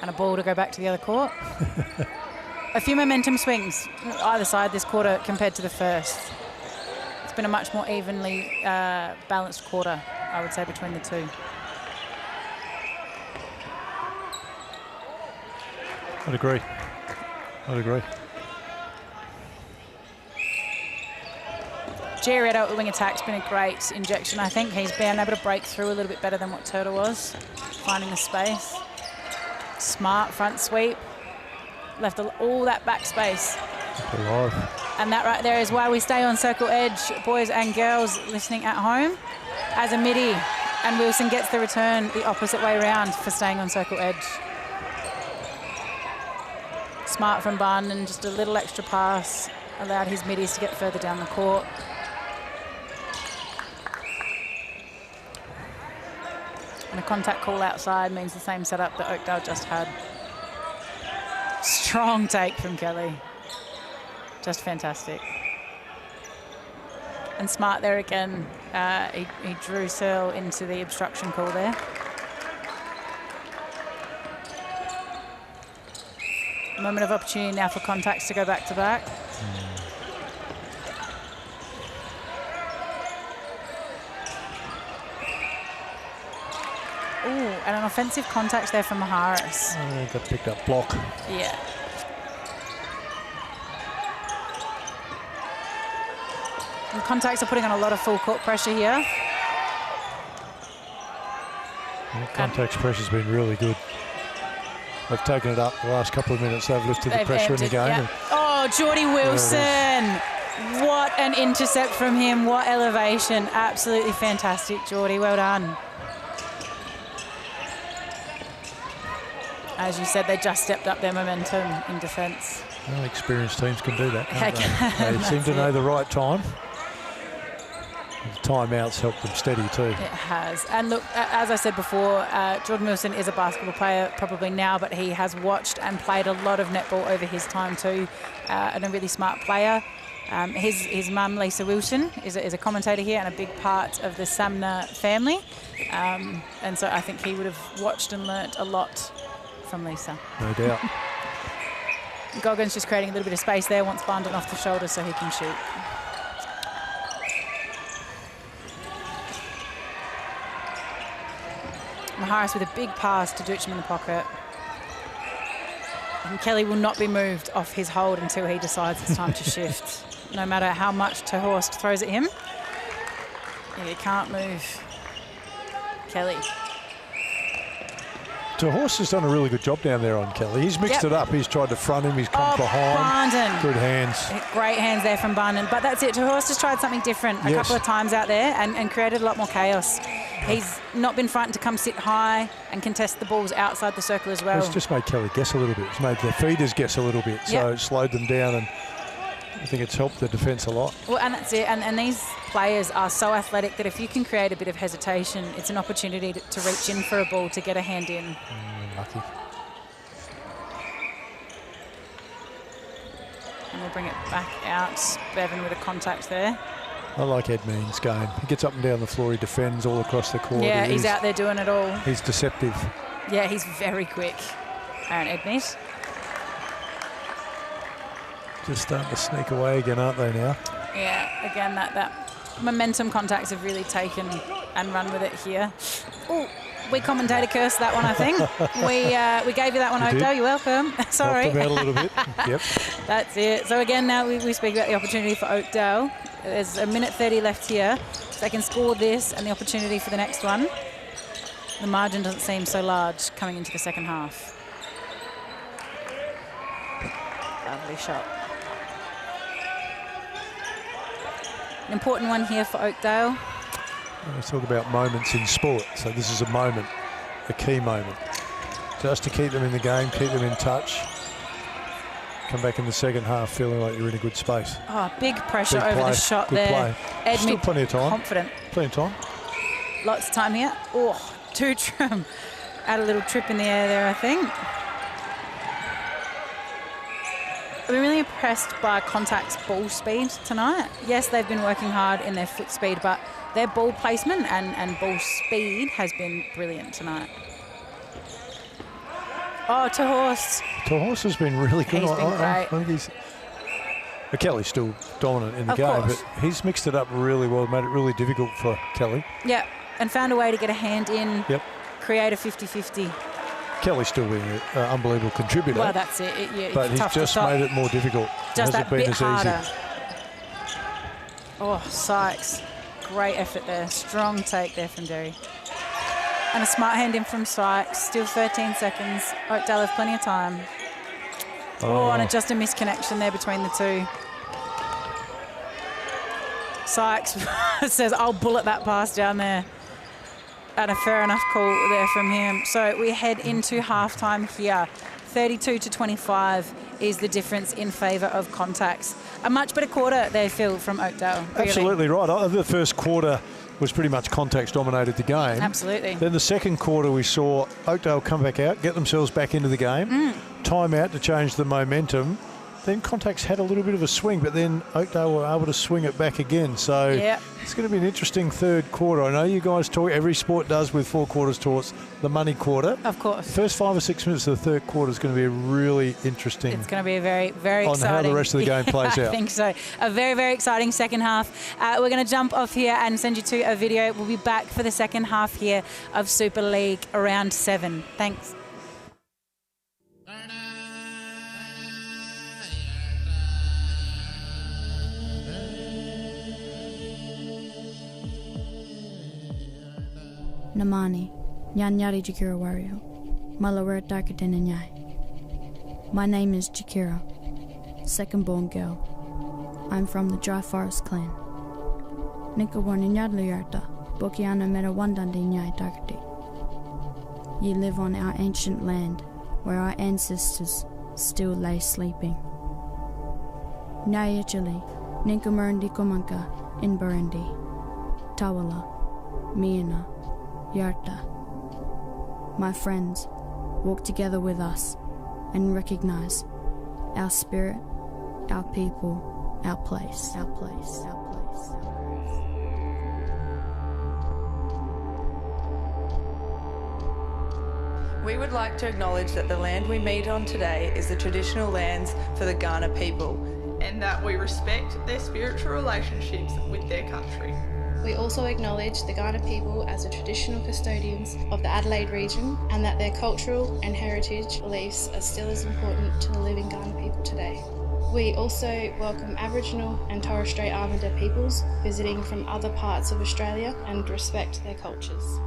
and a ball to go back to the other court. A few momentum swings either side this quarter compared to the first. It's been a much more evenly balanced quarter, I would say, between the two. I'd agree. Giorgetto at the wing attack's been a great injection. I think he's been able to break through a little bit better than what Turtle was, finding the space. Smart front sweep. Left all that back space. Alive. And that right there is why we stay on circle edge, boys and girls listening at home, as a midi. And Wilson gets the return the opposite way around for staying on circle edge. Smart from Bun, and just a little extra pass allowed his middies to get further down the court. And a contact call outside means the same setup that Oakdale just had. Strong take from Kelly. Just fantastic. And Smart there again. He drew Searle into the obstruction call there. Moment of opportunity now for Contax to go back to back. Ooh, and an offensive contact there from Maharis. Got picked up block. Yeah. And Contax are putting on a lot of full court pressure here. Contact pressure's been really good. They've taken it up the last couple of minutes. They've lifted the pressure in the game. Yeah. Oh, Geordie Wilson. What an intercept from him. What elevation. Absolutely fantastic, Geordie. Well done. As you said, they just stepped up their momentum in defence. Well, experienced teams can do that, can't they? They seem to know the right time. The timeouts help them steady too. It has. And look, as I said before, Jordan Wilson is a basketball player probably now, but he has watched and played a lot of netball over his time too, and a really smart player. His mum, Lisa Wilson, is a commentator here and a big part of the SAMMNA family. And so I think he would have watched and learnt a lot from Lisa. No doubt. Goggins just creating a little bit of space there, wants Bundon off the shoulder so he can shoot. Maharis with a big pass to Dutcham in the pocket. And Kelly will not be moved off his hold until he decides it's time to shift. No matter how much Terhorst throws at him, he can't move Kelly. Terhorst has done a really good job down there on Kelly. He's mixed it up. He's tried to front him. He's come behind. Bundon. Good hands. Great hands there from Bundon. But that's it. Terhorst has tried something different a couple of times out there and created a lot more chaos. He's not been frightened to come sit high and contest the balls outside the circle as well. It's just made Kelly guess a little bit. It's made the feeders guess a little bit. So it slowed them down, and I think it's helped the defence a lot. Well, and that's it. And these players are so athletic that if you can create a bit of hesitation, it's an opportunity to reach in for a ball, to get a hand in. Lucky. And we'll bring it back out. Bevan with a contact there. I like Ed Means' game. He gets up and down the floor. He defends all across the court. Yeah, he's out there doing it all. He's deceptive. Yeah, he's very quick. Aaron Ed Means. Just starting to sneak away again, aren't they now? Yeah, again, that momentum Contax have really taken and run with it here. Oh, we commentator cursed that one, I think. we gave you that one, Oakdale. You're welcome. Sorry. Helped them out a little bit. Yep. That's it. So again, now we speak about the opportunity for Oakdale. There's a minute 30 left here. So they can score this and the opportunity for the next one. The margin doesn't seem so large coming into the second half. Lovely shot. An important one here for Oakdale. Let's talk about moments in sport. So this is a moment, a key moment. Just to keep them in the game, keep them in touch. Come back in the second half feeling like you're in a good space. Oh, big pressure Big over play, the shot good there. Play. Still plenty of time. Confident. Plenty of time. Lots of time here. Oh, Dutram. Add a little trip in the air there, I think. I've been really impressed by Contax ball speed tonight. Yes, they've been working hard in their foot speed, but their ball placement and ball speed has been brilliant tonight. Oh, Tahorst. Tahorst has been really good. He's been great. I think he's... Kelly's still dominant in the game, course. but he's mixed it up really well, made it really difficult for Kelly. Yeah, and found a way to get a hand in, yep. Create a 50-50. Kelly's still being an unbelievable contributor. Well, that's it. But he's just made it more difficult. Just that bit harder. Easy. Oh, Sykes. Great effort there. Strong take there from Derry. And a smart hand in from Sykes. Still 13 seconds. Oakdale have plenty of time. Oh, and just a misconnection there between the two. Sykes says, I'll bullet that pass down there. And a fair enough call there from him. So we head into halftime here. 32-25 is the difference in favour of Contax. A much better quarter there, Phil, from Oakdale. Really. Absolutely right. The first quarter was pretty much Contax dominated the game. Absolutely. Then the second quarter we saw Oakdale come back out, get themselves back into the game, time out to change the momentum. Then Contax had a little bit of a swing, but then Oakdale were able to swing it back again. So it's going to be an interesting third quarter. I know you guys talk, every sport does with 4 quarters towards the money quarter. Of course. First 5 or 6 minutes of the third quarter is going to be really interesting. It's going to be a very, very exciting. On how the rest of the game plays out. I think so. A very, very exciting second half. We're going to jump off here and send you to a video. We'll be back for the second half here of Super League Round 7. Thanks. Namani, Nyanyari Jakira Wario, Malaware Darkatin and Nyai. My name is Jakira, second born girl. I'm from the Dry Forest clan. Nikawani Nyadluyarta, Bokiana Merawandandi Nyai Darkati. Ye live on our ancient land, where our ancestors still lay sleeping. Nyayachali, Ninkamurandi Komanka, in Burundi, Tawala, Miana, Yarta. My friends, walk together with us and recognize our spirit, our people, our place, our place, our place, our place. We would like to acknowledge that the land we meet on today is the traditional lands for the Kaurna people, and that we respect their spiritual relationships with their country. We also acknowledge the Kaurna people as the traditional custodians of the Adelaide region and that their cultural and heritage beliefs are still as important to the living Kaurna people today. We also welcome Aboriginal and Torres Strait Islander peoples visiting from other parts of Australia and respect their cultures.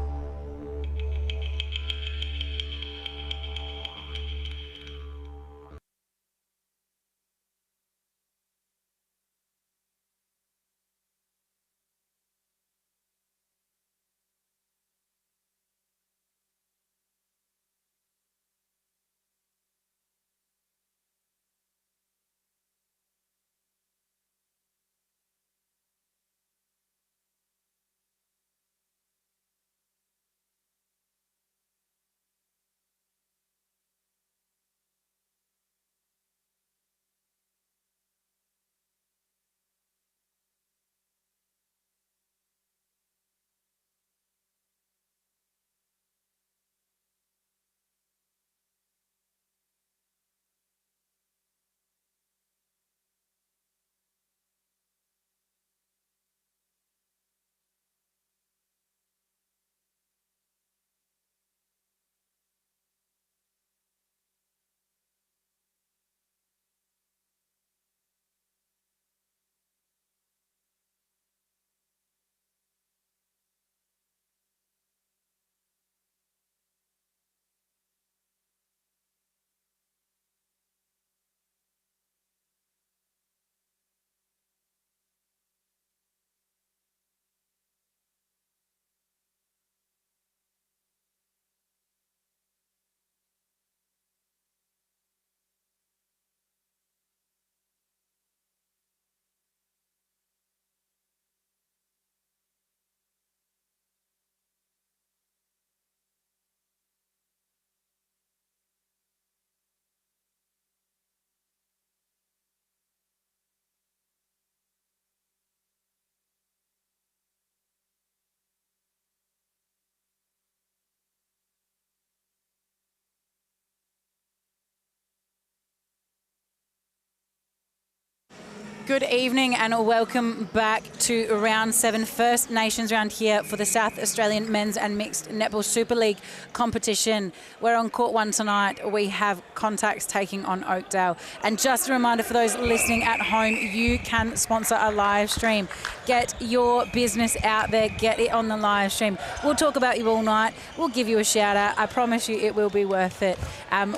Good evening and welcome back to round 7, First Nations round here for the South Australian Men's and Mixed Netball Super League competition. We're on court 1 tonight. We have Contax taking on Oakdale. And just a reminder for those listening at home, you can sponsor a live stream. Get your business out there, get it on the live stream. We'll talk about you all night. We'll give you a shout out. I promise you it will be worth it.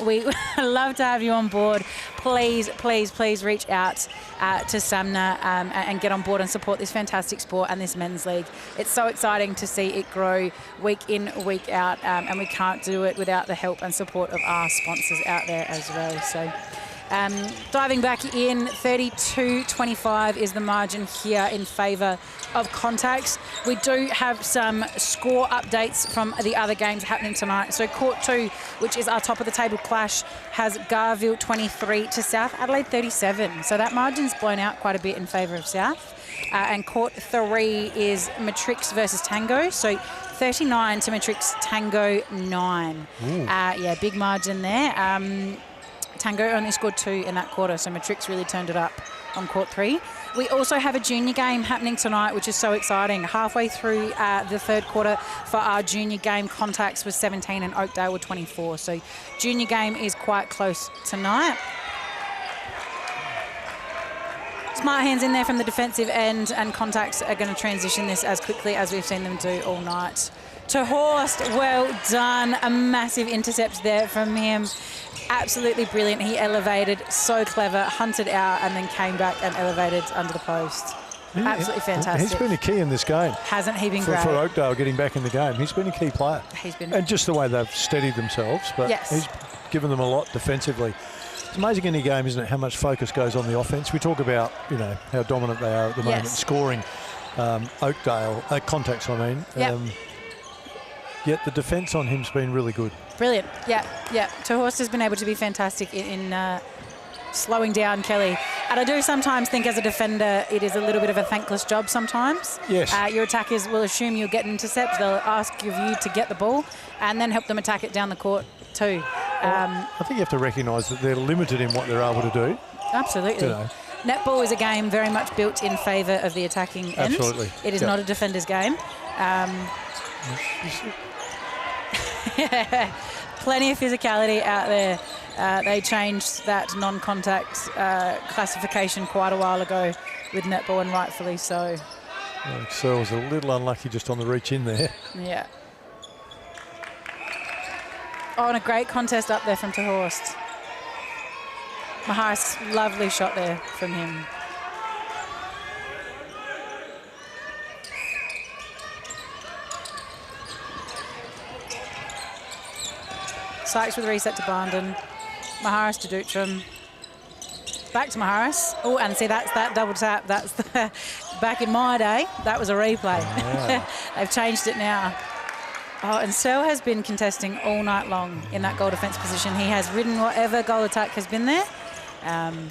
We love to have you on board. Please, please, please reach out to SAMMNA and get on board and support this fantastic sport and this men's league. It's so exciting to see it grow week in, week out, and we can't do it without the help and support of our sponsors out there as well. So diving back in, 32-25 is the margin here in favour of Contax. We do have some score updates from the other games happening tonight. So Court 2, which is our top of the table clash, has Garville 23 to South Adelaide 37. So that margin's blown out quite a bit in favour of South. And Court 3 is Matrix versus Tango. So 39 to Matrix, Tango 9. Yeah, big margin there. Tango only scored 2 in that quarter, so Matrix really turned it up on Court 3. We also have a junior game happening tonight, which is so exciting. Halfway through the third quarter for our junior game, Contax was 17 and Oakdale were 24. So junior game is quite close tonight. Smart hands in there from the defensive end, and Contax are going to transition this as quickly as we've seen them do all night. To Horst, well done. A massive intercept there from him. Absolutely brilliant. He elevated, so clever, hunted out, and then came back and elevated under the post. Absolutely fantastic. He's been a key in this game. Hasn't he been great? For Oakdale getting back in the game. He's been a key player. He's been. And just the way they've steadied themselves, but he's given them a lot defensively. It's amazing in any game, isn't it, how much focus goes on the offense. We talk about, you know, how dominant they are at the moment, scoring Oakdale, Contax, I mean. Yet the defence on him's been really good. Brilliant. Yeah. Horst has been able to be fantastic in slowing down Kelly. And I do sometimes think as a defender it is a little bit of a thankless job sometimes. Yes. Your attackers will assume you'll get an intercept. They'll ask of you to get the ball and then help them attack it down the court too. I think you have to recognise that they're limited in what they're able to do. Absolutely. You know. Netball is a game very much built in favour of the attacking end. Absolutely. It is not a defender's game. Plenty of physicality out there. They changed that non-contact classification quite a while ago with netball, and rightfully so. So was a little unlucky just on the reach in there. Yeah. Oh, and a great contest up there from Tehorst. Maharis, lovely shot there from him. Sykes with a reset to Barndon. Maharis to Dutram. Back to Maharis. Oh, and see, that's that double tap. That's the, back in my day, that was a replay. Yeah. They've changed it now. Oh, and Searle has been contesting all night long in that goal defence position. He has ridden whatever goal attack has been there and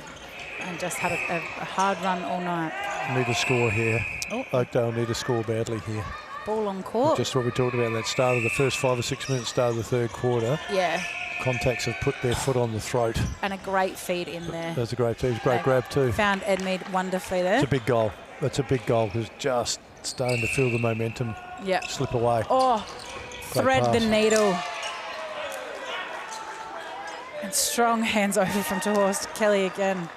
just had a hard run all night. Need a score here. Oh. Oakdale need a score badly here. Ball on court. Just what we talked about, that start of the first 5 or 6 minutes, start of the third quarter. Yeah. Contax have put their foot on the throat. And a great feed in there. That's a great feed. Great grab too. Found Edmead wonderfully there. It's a big goal. That's a big goal because just starting to feel the momentum slip away. Oh, great thread pass. The needle. And strong hands over from Tehorst. Kelly again.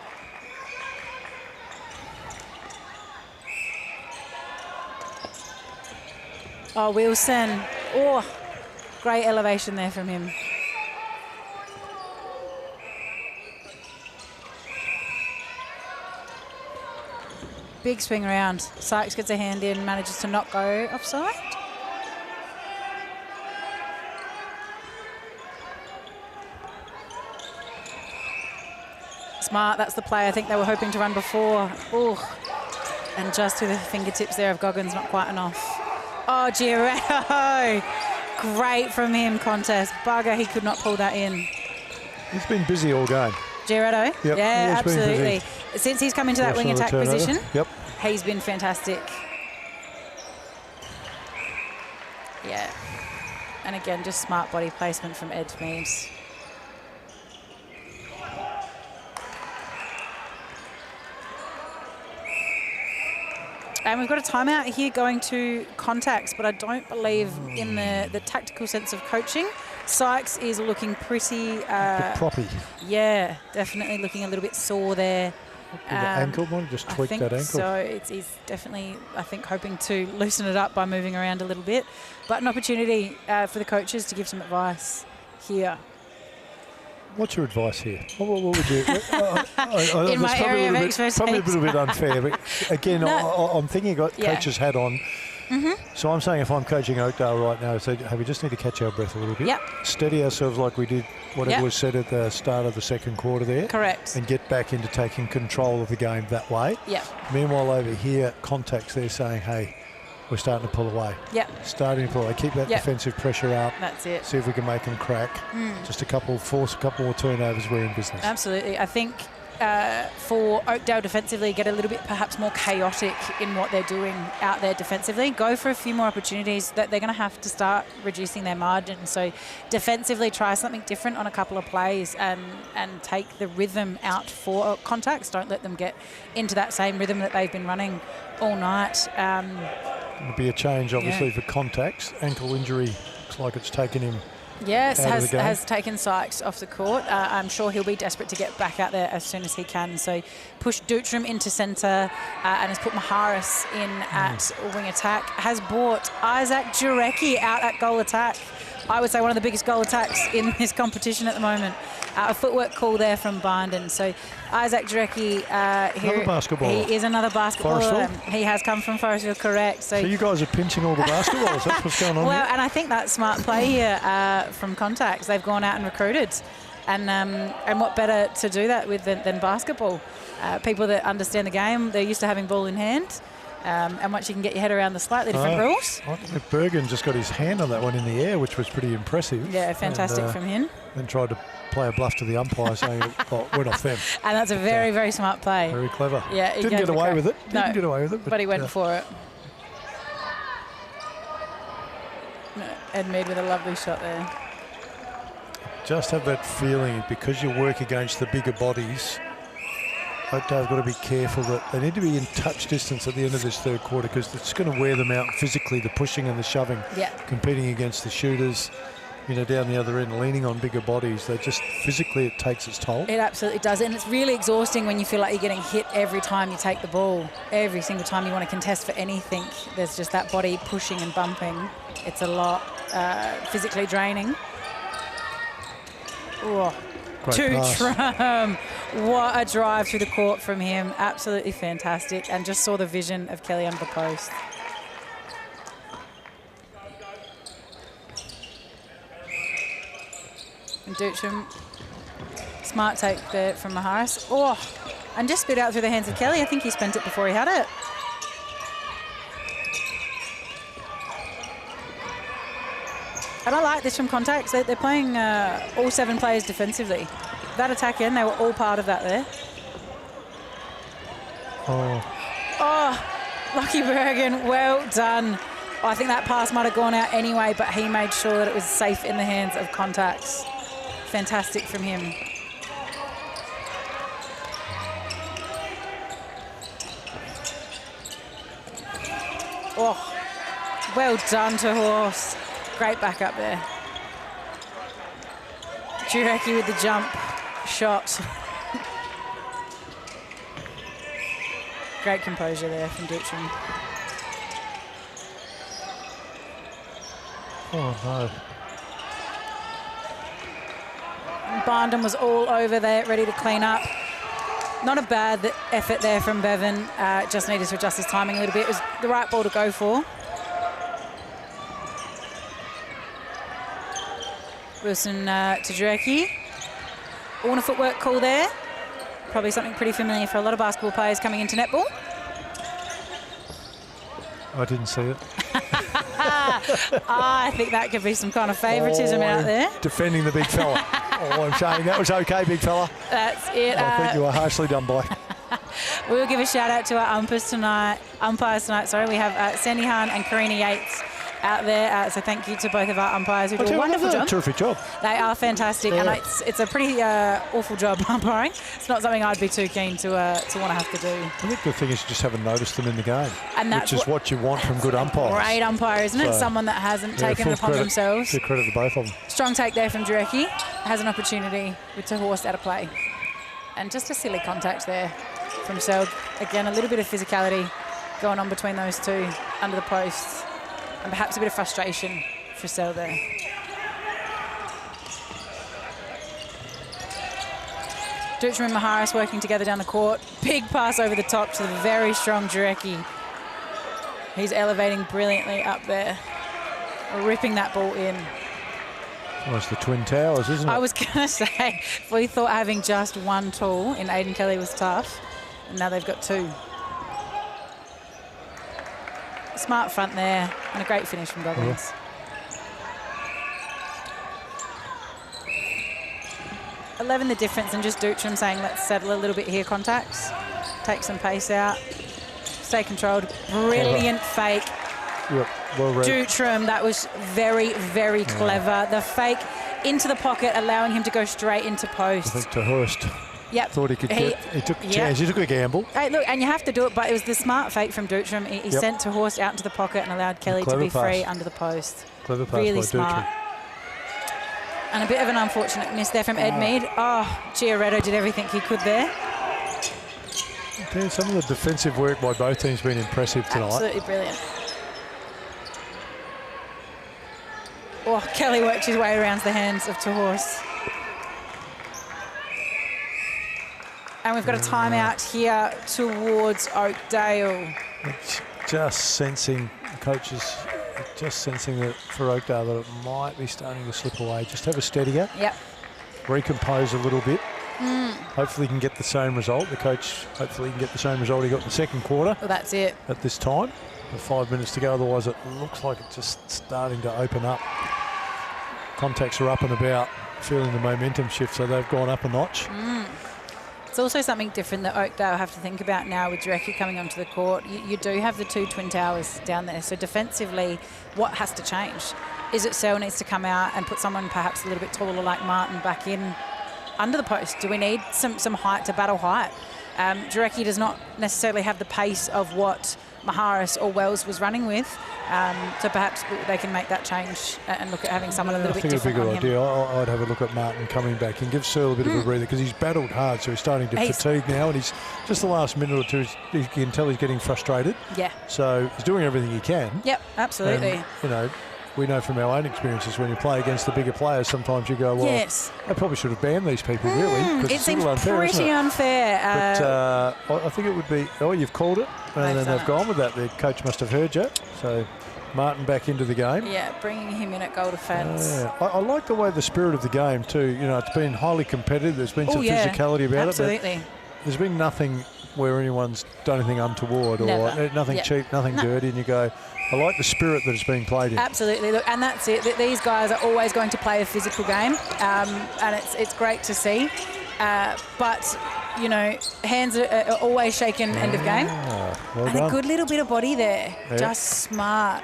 Oh, Wilson. Oh, great elevation there from him. Big swing around. Sykes gets a hand in, manages to not go offside. Smart, that's the play I think they were hoping to run before. Oh, and just to the fingertips there of Goggins, not quite enough. Oh, Giretto. Great from him, contest. Bugger, he could not pull that in. He's been busy all game. Giretto? Yep, yeah, absolutely. Since he's come into that wing attack position, yep, he's been fantastic. Yeah. And again, just smart body placement from Edmead. And we've got a timeout here going to Contax, but I don't believe in the tactical sense of coaching. Sykes is looking pretty... proppy. Yeah, definitely looking a little bit sore there. The ankle one, just tweaked that ankle. So he's definitely, I think, hoping to loosen it up by moving around a little bit. But an opportunity for the coaches to give some advice here. What's your advice here? What would you... In my area of expertise. Probably a little bit unfair, but again, I'm thinking I've got coach's hat on. So I'm saying if I'm coaching Oakdale right now, so hey, we just need to catch our breath a little bit. Steady ourselves like we did whatever was said at the start of the second quarter there. Correct. And get back into taking control of the game that way. Meanwhile, over here, Contax, they're saying, hey, we're starting to pull away. Starting to pull away. Keep that defensive pressure up. That's it. See if we can make them crack. Just force a couple more turnovers, we're in business. Absolutely. I think for Oakdale defensively, get a little bit perhaps more chaotic in what they're doing out there defensively. Go for a few more opportunities that they're going to have to start reducing their margin. So defensively, try something different on a couple of plays and take the rhythm out for Contax. Don't let them get into that same rhythm that they've been running all night. It'll be a change, obviously, for Contax. Ankle injury looks like it's taken him. Yes, has taken Sykes off the court. I'm sure he'll be desperate to get back out there as soon as he can. So pushed Dutram into centre and has put Maharis in at wing attack. Has brought Isaac Jurecki out at goal attack. I would say one of the biggest goal attacks in this competition at the moment. A footwork call there from Barnden. So Isaac Jurecki, another basketballer. He is another basketballer. He has come from Forestville, correct. So you guys are pinching all the basketballers. That's what's going on Well, here. and I think that's smart play here from Contax. They've gone out and recruited. And what better to do that with than basketball? People that understand the game, they're used to having ball in hand. And once you can get your head around the slightly different rules. I think Bergen just got his hand on that one in the air, which was pretty impressive. Yeah, fantastic from him. Then tried to play a bluff to the umpire saying, went off them. And that's a very, very smart play. Very clever. Yeah, Didn't get away with it. Didn't get away with it. But he went for it. Ed Mead with a lovely shot there. Just have that feeling, because you work against the bigger bodies, Oakdale's got to be careful that they need to be in touch distance at the end of this third quarter, because it's going to wear them out physically, the pushing and the shoving, competing against the shooters, down the other end, leaning on bigger bodies. They just, physically, it takes its toll. It absolutely does, and it's really exhausting when you feel like you're getting hit every time you take the ball. Every single time you want to contest for anything, there's just that body pushing and bumping. It's a lot physically draining. Oh. Dutram, what a drive through the court from him. Absolutely fantastic, and just saw the vision of Kelly under the post. And Dutram, smart take there from Maharis. Oh, and just spit out through the hands of Kelly. I think he spent it before he had it. And I like this from Contax. They're playing all 7 players defensively. That attack in, they were all part of that there. Oh, Lockie Bergen, well done. I think that pass might have gone out anyway, but he made sure that it was safe in the hands of Contax. Fantastic from him. Oh, well done to Horse. Great backup there. Jurecki with the jump shot. Great composure there from Dutram. Oh, no. Barnden was all over there, ready to clean up. Not a bad effort there from Bevan. Just needed to adjust his timing a little bit. It was the right ball to go for. Wilson to Jurecki. All a footwork call there. Probably something pretty familiar for a lot of basketball players coming into netball. I didn't see it. I think that could be some kind of favouritism out there. Defending the big fella. I'm saying that was okay, big fella. That's it. I think you were harshly done by. We'll give a shout out to our umpires tonight. We have Sandy Hahn and Karina Yates out there. So thank you to both of our umpires who do a wonderful job. Terrific job. They are fantastic, and it's a pretty awful job umpiring. It's not something I'd be too keen to want to have to do. I think the thing is you just haven't noticed them in the game, and that's which is what you want from good umpires. Great umpire, isn't it? Someone that hasn't taken it upon themselves. Full credit to both of them. Strong take there from Jarecki. Has an opportunity with Te Horst out of play. And just a silly contact there from Seld. Again, a little bit of physicality going on between those two under the posts. And perhaps a bit of frustration for Seld there. Dutcher and Maharis working together down the court. Big pass over the top to the very strong Jarecki. He's elevating brilliantly up there. Ripping that ball in. Almost the Twin Towers, isn't it? I was going to say, we thought having just one tool in Aidan Kelly was tough, and now they've got two. Smart front there, and a great finish from Goggins. Yeah. 11 the difference, and just Dutram saying, let's settle a little bit here, Contax. Take some pace out. Stay controlled. Brilliant fake. Yep, well read. Dutram, that was very, very clever. The fake into the pocket, allowing him to go straight into post. I think Te Horst thought he could he took a chance. He took a gamble. Hey, look, and you have to do it, but it was the smart fake from Dutram. He sent Te Horst out into the pocket and allowed Kelly to be free under the post. Clever pass really by smart. Dutram. And a bit of an unfortunate miss there from Ed Mead. Oh, Giorgetto did everything he could there. Yeah, some of the defensive work by both teams has been impressive tonight. Absolutely brilliant. Oh, Kelly worked his way around the hands of Te Horst. And we've got a timeout here towards Oakdale. It's just sensing, coaches, just sensing that for Oakdale that it might be starting to slip away. Just have a steadier. Yep. Recompose a little bit. Hopefully he can get the same result. The coach hopefully can get the same result he got in the second quarter. Well, that's it. At this time. With 5 minutes to go, otherwise it looks like it's just starting to open up. Contacts are up and about, feeling the momentum shift, so they've gone up a notch. It's also something different that Oakdale have to think about now with Jarecki coming onto the court. You do have the two Twin Towers down there, so defensively, what has to change? Is it Sel needs to come out and put someone perhaps a little bit taller like Martin back in under the post? Do we need some height to battle height? Jarecki does not necessarily have the pace of what Maharis or Wells was running with, so perhaps they can make that change and look at having someone a little bit different on him. I think it'd be a good idea. I'd have a look at Martin coming back and give Searle a bit of a breather because he's battled hard, so he's starting to fatigue now, and he's just the last minute or two, you can tell he's getting frustrated. Yeah. So he's doing everything he can. Yep, absolutely. And, you know, we know from our own experiences when you play against the bigger players, sometimes you go, well, I probably should have banned these people, really. It seems pretty unfair. But I think it would be, you've called it, and then they've gone with that. The coach must have heard you. So Martin back into the game. Yeah, bringing him in at goal defence. I like the way the spirit of the game, too. You know, it's been highly competitive. There's been some physicality about absolutely. it. There's been nothing where anyone's done anything untoward or nothing cheap, nothing dirty, and you go, I like the spirit that is being played in. Absolutely. Look, and that's it. These guys are always going to play a physical game, and it's great to see. But, you know, hands are always shaken end of game. Well and done. a good little bit of body there. Yeah. Just smart.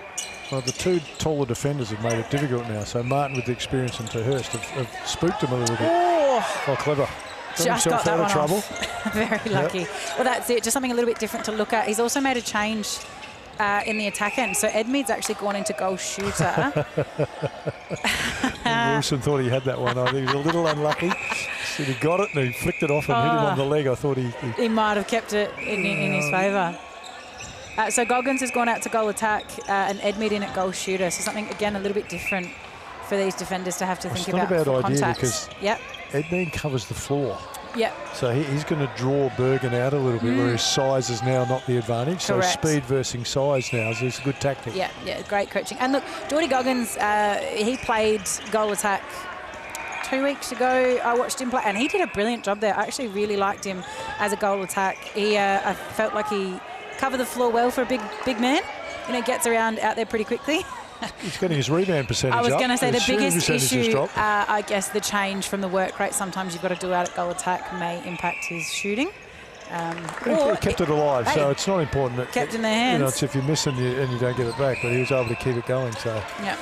Well, the two taller defenders have made it difficult now. So Martin, with the experience, and Te Horst have spooked him a little bit. Oh, clever. Just got that one trouble. Off. Very lucky. Well, that's it. Just something a little bit different to look at. He's also made a change in the attack end. So Edmead's actually gone into goal shooter. Wilson thought he had that one. I think he was a little unlucky. So he got it and he flicked it off and hit him on the leg. I thought he might have kept it in his favour. So Goggins has gone out to goal attack and Edmead in at goal shooter. So something, again, a little bit different for these defenders to have to think about. It's not a bad idea because Edmead covers the floor. Yep. So he's going to draw Bergen out a little bit, where his size is now not the advantage. Correct. So speed versus size now is a good tactic. Yeah, great coaching. And look, Geordie Goggins, he played goal attack 2 weeks ago. I watched him play, and he did a brilliant job there. I actually really liked him as a goal attack. I felt like he covered the floor well for a big man. You know, gets around out there pretty quickly. He's getting his rebound percentage up. I was going to say the biggest issue, I guess, the change from the work rate. Sometimes you've got to do out at goal attack may impact his shooting. Kept it alive, so it's not important. That, kept in their hands. You know, it's if you miss and you don't get it back, but he was able to keep it going. So yeah.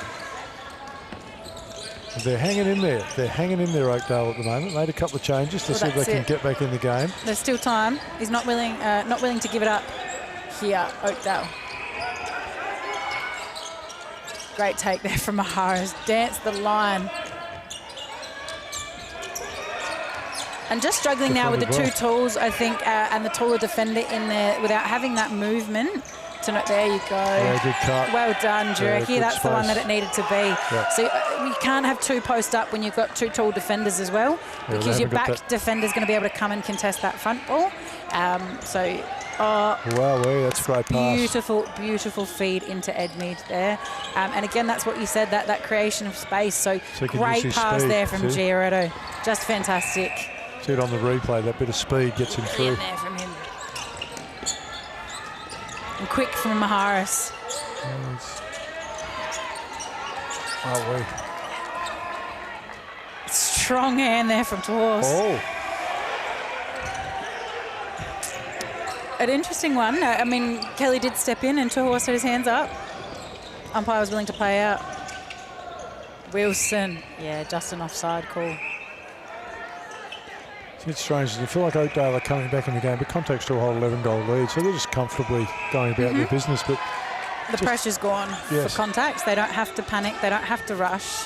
They're hanging in there. They're hanging in there, Oakdale, at the moment. Made a couple of changes to see if they can get back in the game. There's still time. He's not willing to give it up here, Oakdale. Great take there from Maharas. Danced the line. And just struggling now with the two tools, I think, and the taller defender in there without having that movement. There you go. Yeah, good cut. Well done, Jurecki. Yeah, that's the one that it needed to be. Yeah. So you can't have two post up when you've got two tall defenders as well, because your back defender's going to be able to come and contest that front ball. Wow, that's a great pass. Beautiful feed into Edmead there. And again, that's what you said, that creation of space. So great pass there from Giarretto. Just fantastic. See it on the replay, that bit of speed gets him through. There from him. And quick from Maharas. Strong hand there from Tahorse. Oh. An interesting one. I mean, Kelly did step in and Tahorse had his hands up. Umpire was willing to play out. Wilson. Yeah, just an offside call. It's strange. I feel like Oakdale are coming back in the game, but Contax still hold 11-goal lead, so they're just comfortably going about their business. But the pressure's gone for Contax. They don't have to panic. They don't have to rush.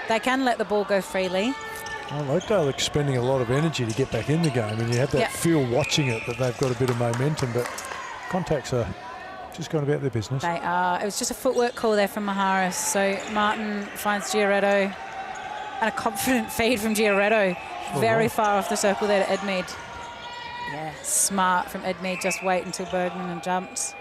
They can let the ball go freely. Well, Oakdale are expending a lot of energy to get back in the game, and you have that feel watching it that they've got a bit of momentum, but Contax are just going about their business. They are. It was just a footwork call there from Maharas. So Martin finds Giarretto, and a confident feed from Giarretto. Very far off the circle there to Edmead. Yeah, smart from Edmead. Just wait until Bergman jumps.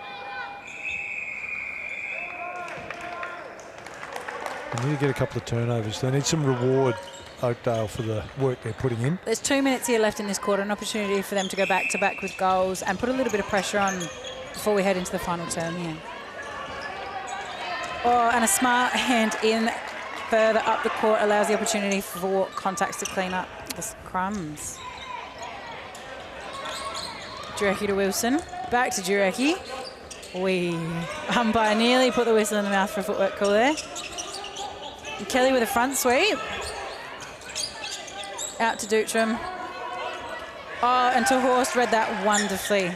They need to get a couple of turnovers. They need some reward, Oakdale, for the work they're putting in. There's 2 minutes here left in this quarter, an opportunity for them to go back-to-back with goals and put a little bit of pressure on before we head into the final term here. Oh, and a smart hand in further up the court allows the opportunity for Contax to clean up the crumbs. Jurecki to Wilson. Back to Jurecki. Umpire nearly put the whistle in the mouth for a footwork call there. And Kelly with a front sweep. Out to Dutram. Oh, and Tahorse read that wonderfully.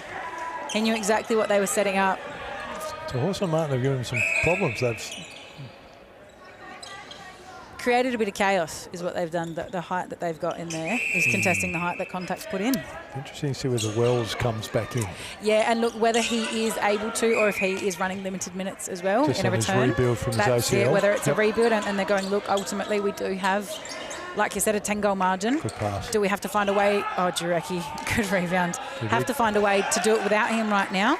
He knew exactly what they were setting up. Tahorse and Martin have given him some problems. They've created a bit of chaos is what they've done. The height that they've got in there is contesting the height that Contax put in. Interesting to see whether Wells comes back in. Yeah, and look, whether he is able to or if he is running limited minutes as well just in a return. His rebuild from that's his ACL. It, whether it's a rebuild and they're going, look, ultimately we do have, like you said, a 10-goal margin. Good pass. Do we have to find a way? Oh, Jurecki, good rebound. Have to find a way to do it without him right now.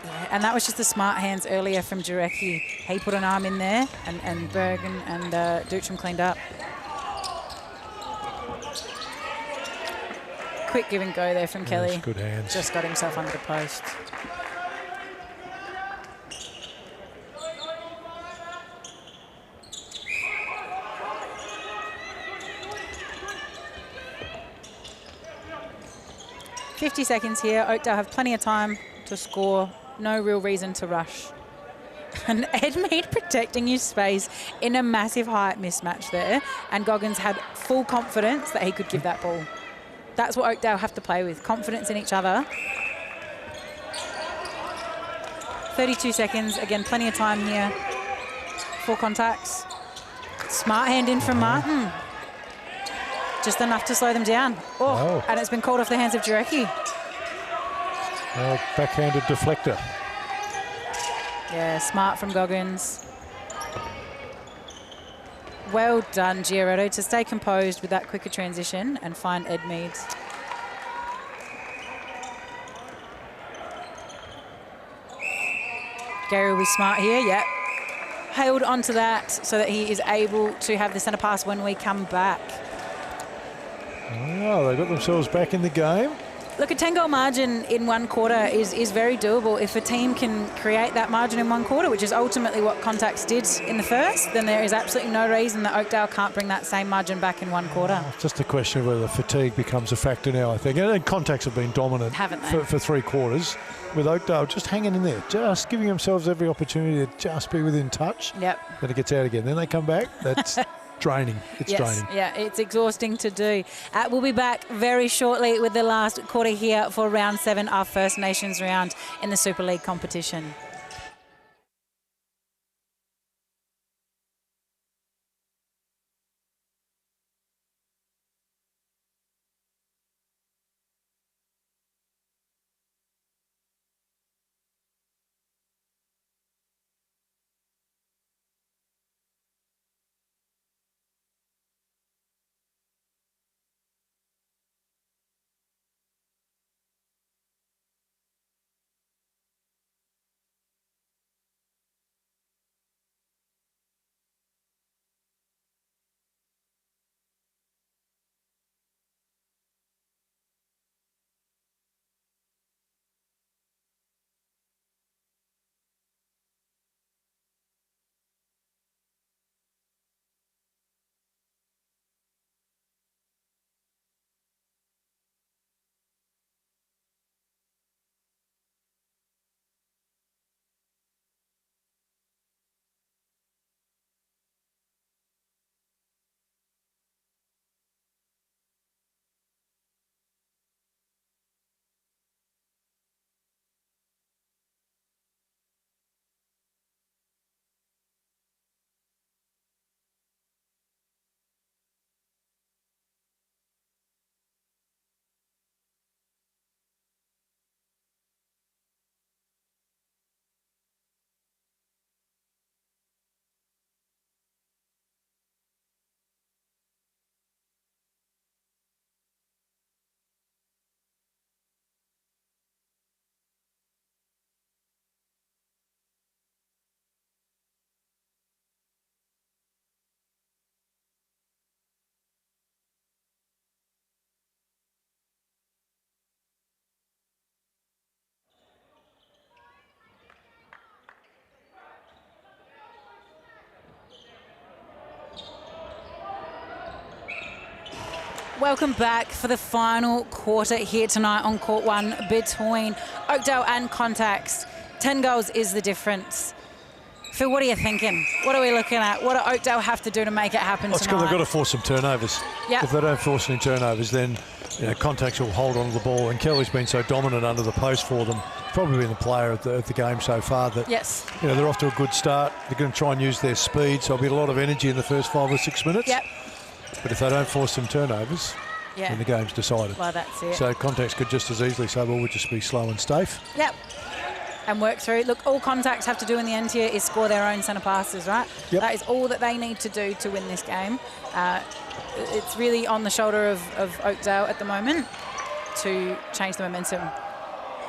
Yeah, and that was just the smart hands earlier from Jurecki. He put an arm in there, and Bergen and Dutram cleaned up. Quick give and go there from Kelly. Good hands. Just got himself under the post. $50 seconds here. Oakdale have plenty of time to score. No real reason to rush. And Edmead protecting his space in a massive height mismatch there. And Goggins had full confidence that he could give that ball. That's what Oakdale have to play with. Confidence in each other. 32 seconds. Again, plenty of time here for Contax. Smart hand in from Martin. Just enough to slow them down. Oh, and it's been called off the hands of Jurecki. Backhanded deflector. Yeah, smart from Goggins. Well done, Giarretto, to stay composed with that quicker transition and find Edmead. Gary will be smart here, yep. Held onto that so that he is able to have the centre pass when we come back. Well, they got themselves back in the game. Look, a 10-goal margin in one quarter is very doable. If a team can create that margin in one quarter, which is ultimately what Contax did in the first, then there is absolutely no reason that Oakdale can't bring that same margin back in one quarter. It's just a question of whether fatigue becomes a factor now, I think. And Contax have been dominant for 3 quarters, with Oakdale just hanging in there, just giving themselves every opportunity to just be within touch. Yep. Then it gets out again. Then they come back. That's draining. It's draining. Yeah, it's exhausting to do. We'll be back very shortly with the last quarter here for round 7, our First Nations round in the Super League competition. Welcome back for the final quarter here tonight on Court 1 between Oakdale and Contax. 10 goals is the difference. Phil, what are you thinking? What are we looking at? What do Oakdale have to do to make it happen tonight? They've got to force some turnovers. Yep. If they don't force any turnovers, then Contax will hold on to the ball. And Kelly's been so dominant under the post for them. He's probably been the player of the game so far that they're off to a good start. They're going to try and use their speed, so there'll be a lot of energy in the first 5 or 6 minutes. Yep. But if they don't force some turnovers, then the game's decided. Well, that's it. So Contax could just as easily say, well, we'll just be slow and safe. Yep. And work through. Look, all Contax have to do in the end here is score their own centre passes, right? Yep. That is all that they need to do to win this game. It's really on the shoulder of Oakdale at the moment to change the momentum.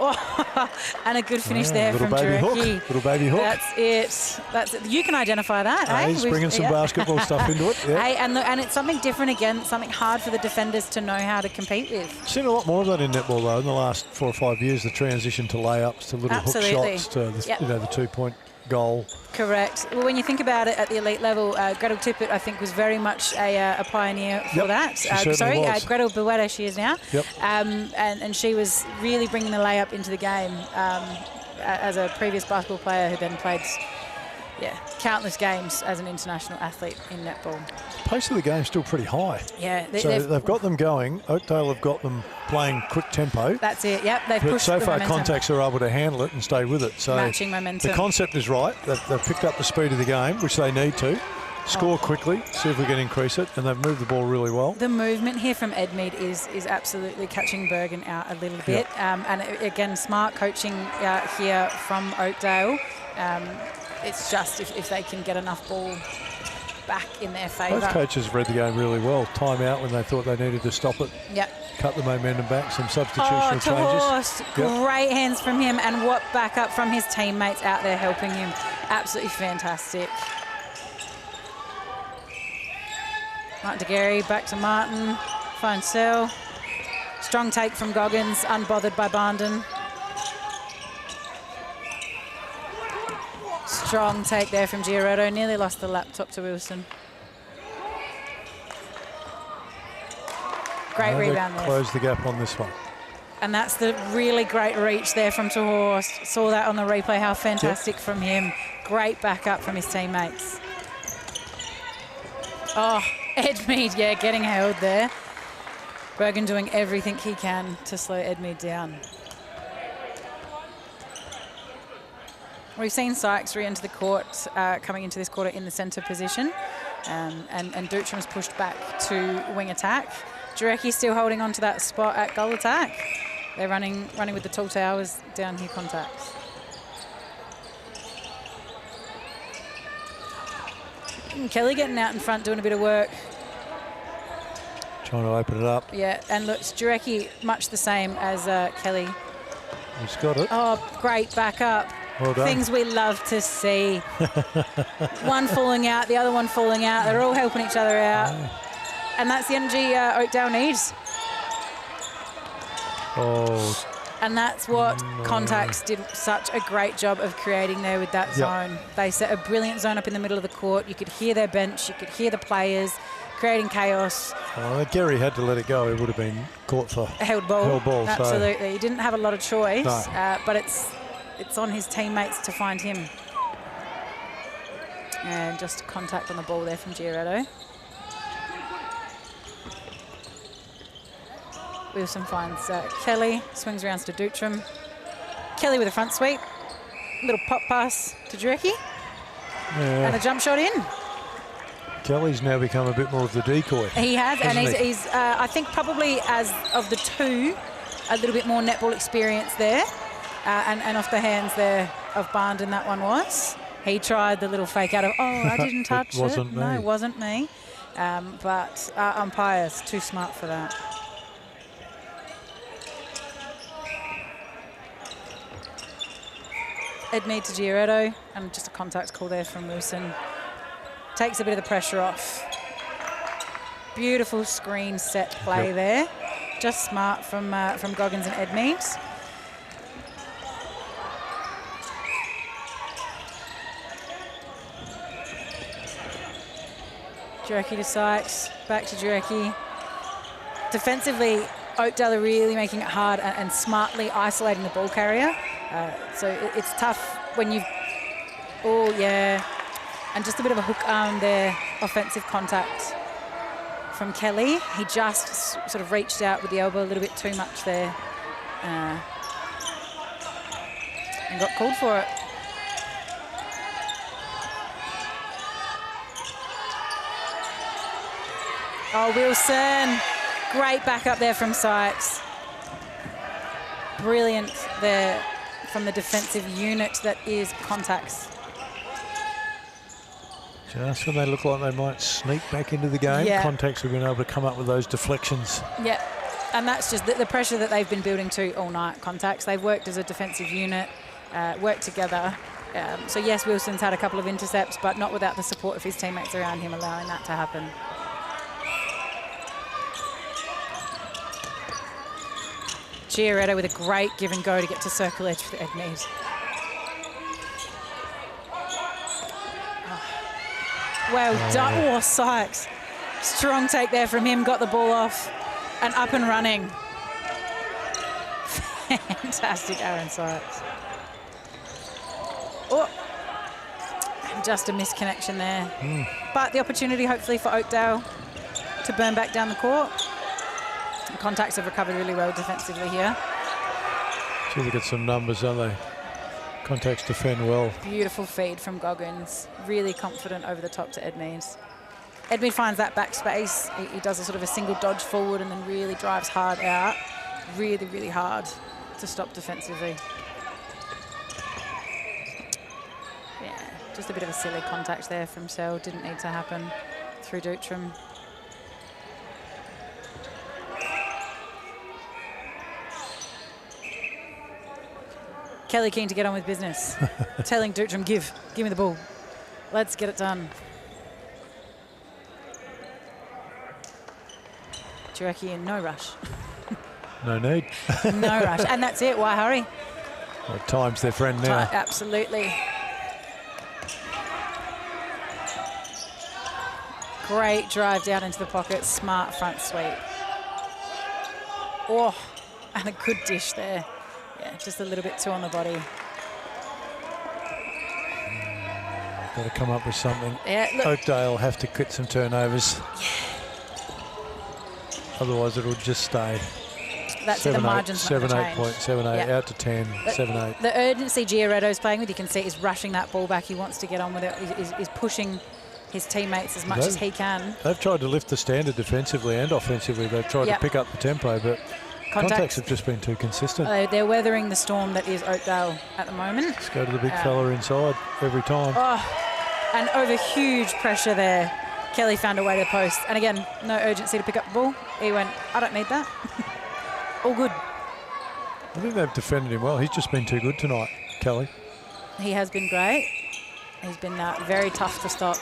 Oh, and a good finish there from Jurecki. Little baby hook. That's it. You can identify that, He's bringing some basketball stuff into it. Yeah. Hey, and it's something different again, something hard for the defenders to know how to compete with. Seen a lot more of that in netball though in the last 4 or 5 years. The transition to layups, to little hook shots, to the 2-point goal. Correct. Well, when you think about it at the elite level, Gretel Tippett, I think, was very much a pioneer for that. Gretel Bueta, she is now. Yep. And she was really bringing the layup into the game as a previous basketball player who then played countless games as an international athlete in netball. The pace of the game is still pretty high. Yeah. They've got them going. Oakdale have got them playing quick tempo. That's it, yep. They've pushed so the far, momentum. Contax are able to handle it and stay with it. So matching momentum. The concept is right. They've picked up the speed of the game, which they need to. Score quickly, see if we can increase it, and they've moved the ball really well. The movement here from Edmead is absolutely catching Bergen out a little bit. And again, smart coaching here from Oakdale. It's just if they can get enough ball back in their favour. Both coaches read the game really well. Time out when they thought they needed to stop it. Yep. Cut the momentum back, some substitutional changes. Great hands from him, and what backup from his teammates out there helping him. Absolutely fantastic. Martin DeGarry back to Martin. Fine sell. Strong take from Goggins, unbothered by Barnden. Strong take there from Giarotto. Nearly lost the laptop to Wilson. Great rebound there. Close the gap on this one. And that's the really great reach there from Tehorst. Saw that on the replay, how fantastic from him. Great backup from his teammates. Oh, Edmead, yeah, getting held there. Bergen doing everything he can to slow Edmead down. We've seen Sykes re-enter the court, coming into this quarter in the centre position. And Dutram's pushed back to wing attack. Jurecki still holding on to that spot at goal attack. They're running with the tall towers down here, Contax. Kelly getting out in front, doing a bit of work. Trying to open it up. Yeah, and look, Jurecki much the same as Kelly. He's got it. Oh, great backup. Well done. Things we love to see. One falling out, the other one falling out. They're all helping each other out. Yeah. And that's the energy Oakdale needs. Oh. And that's what Contax did such a great job of creating there with that zone. They set a brilliant zone up in the middle of the court. You could hear their bench, you could hear the players creating chaos. Gary had to let it go. He would have been caught for held ball. Absolutely. So. He didn't have a lot of choice, No. but it's on his teammates to find him. And just contact on the ball there from Giarotto. Wilson finds Kelly, swings around to Dutram. Kelly with a front sweep. Little pop pass to Jurecki. Yeah. And a jump shot in. Kelly's now become a bit more of the decoy. He has, and he? he's I think probably as of the two, a little bit more netball experience there. And off the hands there of Barnden, that one was. He tried the little fake out of, I didn't touch it. Wasn't me. No, it wasn't me. But umpire's too smart for that. Edmead to Giarotto, and just a contact call there from Wilson. Takes a bit of the pressure off. Beautiful screen set play there. Just smart from Goggins and Edmead. Jurecki to Sykes, back to Jurecki. Defensively, Oakdale are really making it hard and smartly isolating the ball carrier. So it's tough when you've, and just a bit of a hook arm there, offensive contact from Kelly. He just sort of reached out with the elbow a little bit too much there and got called for it. Oh, Wilson, great backup there from Sykes. Brilliant there from the defensive unit that is Contax. Just when they look like they might sneak back into the game, Contax have been able to come up with those deflections. Yeah, and that's just the pressure that they've been building to all night, Contax. They've worked as a defensive unit, worked together. So yes, Wilson's had a couple of intercepts, but not without the support of his teammates around him allowing that to happen. Giarotto with a great give and go to get to circle edge for Edmead. Well done. Oh, Sykes. Strong take there from him, got the ball off and up and running. Fantastic, Aaron Sykes. Oh, just a misconnection there. But the opportunity hopefully for Oakdale to burn back down the court. Contax have recovered really well defensively here. See, they've got some numbers, don't they? Contax defend well. Beautiful feed from Goggins. Really confident over the top to Edmead. Edmead finds that back space. He does a sort of a single dodge forward and then really drives hard out. Really, really hard to stop defensively. Yeah, just a bit of a silly contact there from Sell. Didn't need to happen through Dutram. Kelly keen to get on with business. Telling Dutram, give me the ball. Let's get it done. Jurecki in no rush. No need. No rush. And that's it. Why hurry? Well, time's their friend now. Absolutely. Great drive down into the pocket. Smart front sweep. Oh, and a good dish there. Yeah, just a little bit too on the body. Got to come up with something. Yeah, look. Oakdale have to quit some turnovers. Yeah. Otherwise, it'll just stay. That's it, the margin's not going to change. 7-8, out to 10, 7-8. The urgency Giarretto's playing with, you can see, is rushing that ball back. He wants to get on with it. Is pushing his teammates as much as he can. They've tried to lift the standard defensively and offensively. They've tried to pick up the tempo, but Contax have just been too consistent. They're weathering the storm that is Oakdale at the moment. Let's go to the big fella inside every time. Oh, and over huge pressure there. Kelly found a way to the post. And again, no urgency to pick up the ball. He went, I don't need that. All good. I think they've defended him well. He's just been too good tonight, Kelly. He has been great. He's been very tough to stop.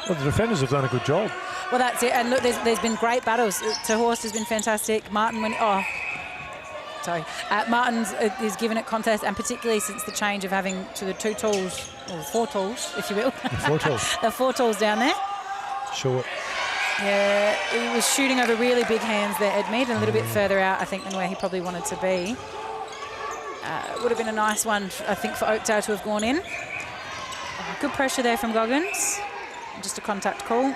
Well, the defenders have done a good job. Well, that's it. And look, there's been great battles. Terhorst has been fantastic. Martin Martin's is given it contest, and particularly since the change of having to the 2 tools, or 4 tools, if you will. The 4 tools. The 4 tools down there. Short. Yeah, he was shooting over really big hands there, Edmead, and a little bit further out, I think, than where he probably wanted to be. Would have been a nice one, I think, for Oakdale to have gone in. Good pressure there from Goggins. Just a contact call.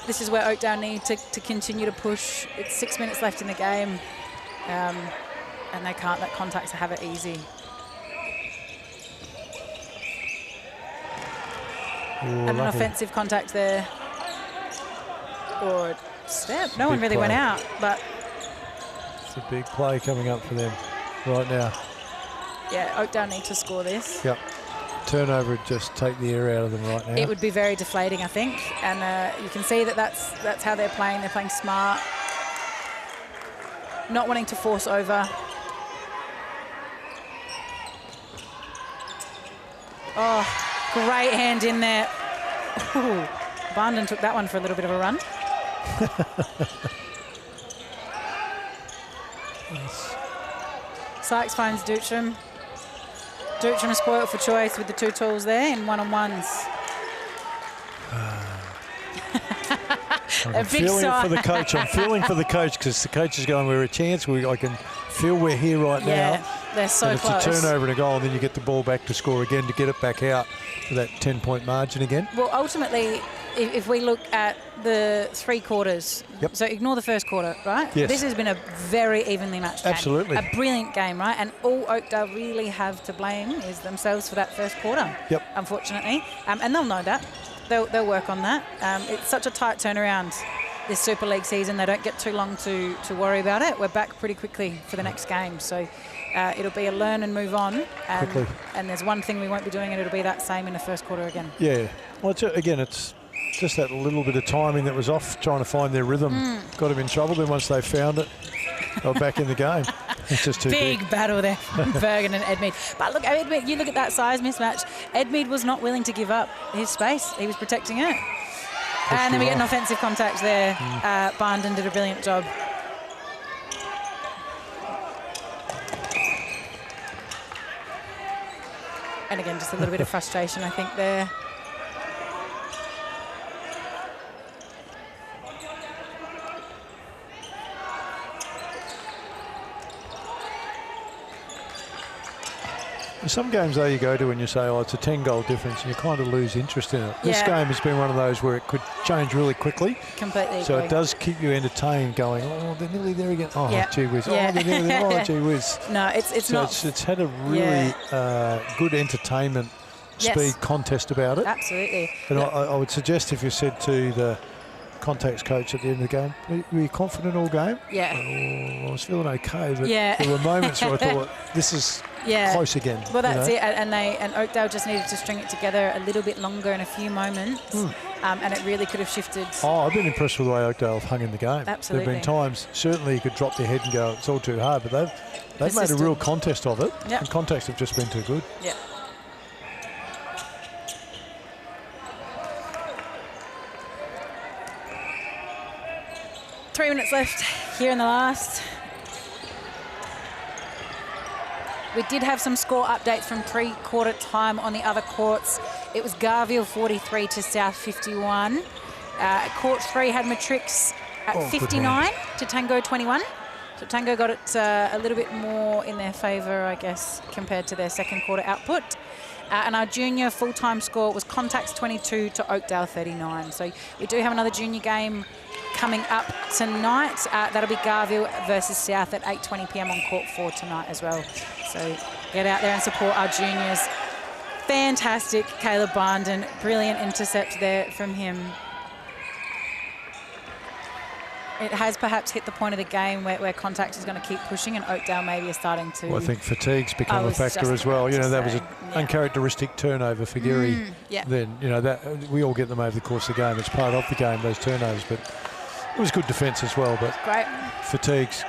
This is where Oakdale need to continue to push. It's 6 minutes left in the game. And they can't let Contax have it easy. Ooh, and an offensive contact there. Or step. No one really went out, but it's a big play coming up for them right now. Yeah, Oakdale need to score this. Yep. Turnover would just take the air out of them right now. It would be very deflating, I think. And you can see that's how they're playing. They're playing smart. Not wanting to force over. Oh, great hand in there. Ooh, Barnden took that one for a little bit of a run. Sykes finds Dutram. Dutram is spoiled for choice with the 2 tools there in one-on-ones. I'm feeling it for the coach. I'm feeling for the coach because the coach is going, we're a chance. I can feel we're here right now. They're so and close. It's a turnover and a goal, and then you get the ball back to score again to get it back out to that 10-point margin again. Well, ultimately, if we look at the 3 quarters, so ignore the first quarter, right? Yes. This has been a very evenly matched game. Absolutely. A brilliant game, right? And all Oakdale really have to blame is themselves for that first quarter, unfortunately. And they'll know that. They'll work on that. It's such a tight turnaround this Super League season. They don't get too long to worry about it. We're back pretty quickly for the next game. So it'll be a learn and move on. And there's one thing we won't be doing, and it'll be that same in the first quarter again. Yeah. Well, it's just that little bit of timing that was off, trying to find their rhythm. Got them in trouble. Then once they found it, they were back in the game. It's just too big. Battle there from Bergen and Edmead. But look, Edmead, you look at that size mismatch. Edmead was not willing to give up his space. He was protecting it. And then we get an offensive contact there. Barnden did a brilliant job. And again, just a little bit of frustration, I think, there. Some games, though, you go to and you say, it's a 10-goal difference, and you kind of lose interest in it. This game has been one of those where it could change really quickly. Completely. So it does keep you entertained, going, they're nearly there again. Oh, gee whiz. Yeah. Oh, they're nearly there. Oh, gee whiz. No, it's not. It's had a really good entertainment speed contest about it. Absolutely. And I would suggest if you said to the Contax coach at the end of the game, were you confident all game? Yeah. I was feeling okay, but there were moments where I thought, this is close again. Well, that's it. And Oakdale just needed to string it together a little bit longer in a few moments, and it really could have shifted. I've been impressed with the way Oakdale have hung in the game. Absolutely. There have been times, certainly you could drop your head and go, it's all too hard, but they've made a real contest of it, and Contax have just been too good. Yeah. 3 minutes left here in the last. We did have some score updates from pre-quarter time on the other courts. It was Garville 43 to South 51. Court 3 had Matrix at 59 to Tango 21. So Tango got it a little bit more in their favour, I guess, compared to their second quarter output. And our junior full-time score was Contax 22 to Oakdale 39. So we do have another junior game coming up tonight. That'll be Garville versus South at 8:20 p.m. on court 4 tonight as well. So get out there and support our juniors. Fantastic, Caleb Barnden. Brilliant intercept there from him. It has perhaps hit the point of the game where Contact is going to keep pushing, and Oakdale maybe is starting to... Well, I think fatigue's become a factor as well. You know, that was an uncharacteristic turnover for Geary. Then, you know, that we all get them over the course of the game. It's part of the game, those turnovers, but it was good defence as well. But great. Fatigues.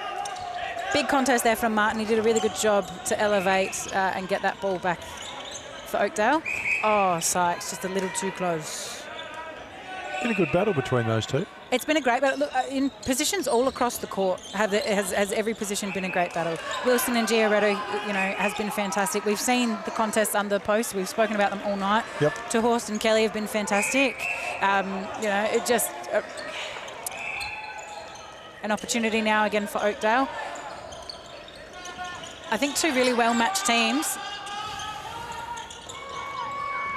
Big contest there from Martin. He did a really good job to elevate and get that ball back for Oakdale. Oh, Sykes, just a little too close. Been a good battle between those two. It's been a great battle. Look, in positions all across the court, has every position been a great battle. Wilson and Giorgetto, you know, has been fantastic. We've seen the contests under post. We've spoken about them all night. Yep. Horst and Kelly have been fantastic. You know, it just... an opportunity now again for Oakdale. I think two really well-matched teams.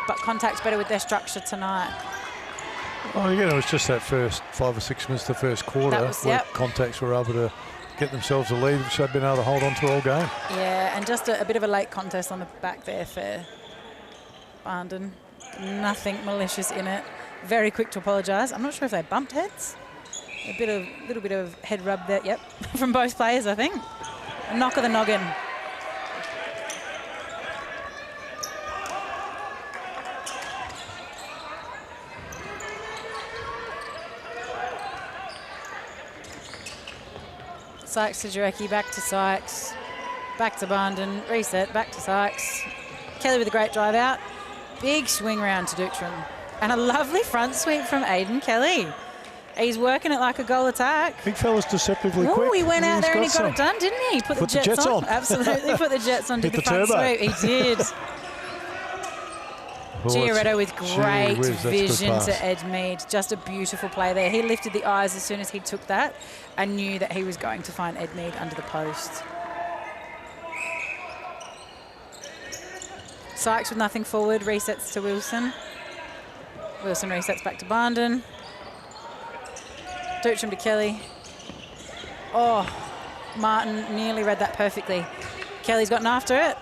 But Contact's better with their structure tonight. Oh, yeah, it was just that first 5 or 6 minutes, the first quarter, where Contacts were able to get themselves a lead, which they've been able to hold on to all game. Yeah, and just a bit of a late contest on the back there for Barnden. Nothing malicious in it. Very quick to apologise. I'm not sure if they bumped heads. Little bit of head rub there, yep, from both players, I think. A knock of the noggin. Sykes to Jarecki, back to Sykes, back to Barnden, reset, back to Sykes. Kelly with a great drive out. Big swing round to Duchtram. And a lovely front sweep from Aiden Kelly. He's working it like a goal attack. Big fella's deceptively quick. Oh, he went out there and he got it done, didn't he? Put the jets on. Absolutely, put the jets on, did the front sweep. He did. Giorgetto with great vision to Edmead. Just a beautiful play there. He lifted the eyes as soon as he took that and knew that he was going to find Edmead under the post. Sykes with nothing forward, resets to Wilson. Wilson resets back to Barnden. Duchtram to Kelly. Oh, Martin nearly read that perfectly. Kelly's gotten after it.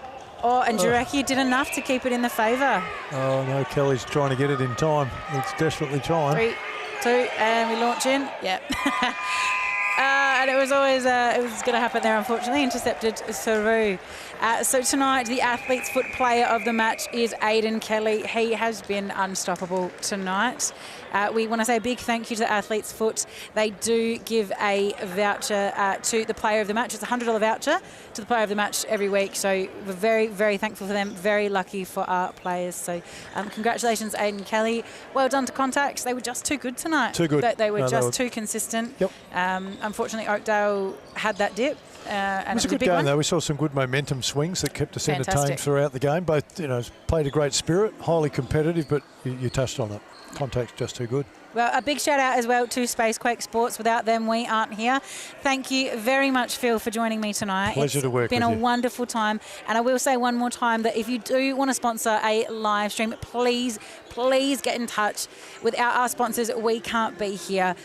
Oh, and Jarecki did enough to keep it in the favour. Oh, no, Kelly's trying to get it in time. It's desperately trying. 3, 2, and we launch in. Yep. And it was always, it was going to happen there, unfortunately. Intercepted Saru. So tonight, the Athlete's Foot player of the match is Aiden Kelly. He has been unstoppable tonight. We want to say a big thank you to the Athlete's Foot. They do give a voucher to the player of the match. It's a $100 voucher to the player of the match every week. So we're very, very thankful for them. Very lucky for our players. So congratulations, Aiden Kelly. Well done to Contax. They were just too good tonight. Too good. They were just too consistent. Yep. Unfortunately, Oakdale had that dip. And it was a good game, though. We saw some good momentum swings that kept us entertained throughout the game. Both, you know, played a great spirit, highly competitive, but you touched on it. Contact's just too good. Well, a big shout out as well to Spacequake Sports. Without them, we aren't here. Thank you very much, Phil, for joining me tonight. Pleasure to work with you. It's been a wonderful time. And I will say one more time that if you do want to sponsor a live stream, please get in touch. Without our sponsors, we can't be here.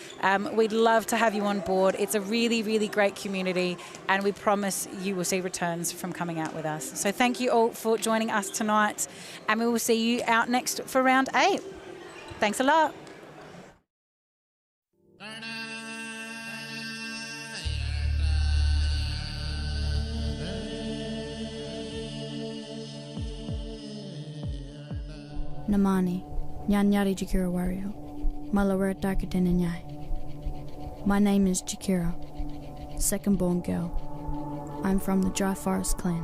We'd love to have you on board. It's a really, really great community, and we promise you will see returns from coming out with us. So thank you all for joining us tonight, and we will see you out next for round 8. Thanks a lot. Namani, Nyanyari Jakira Wario, Malawara Darkaden Nyai. My name is Jakira, second-born girl. I'm from the Dry Forest clan.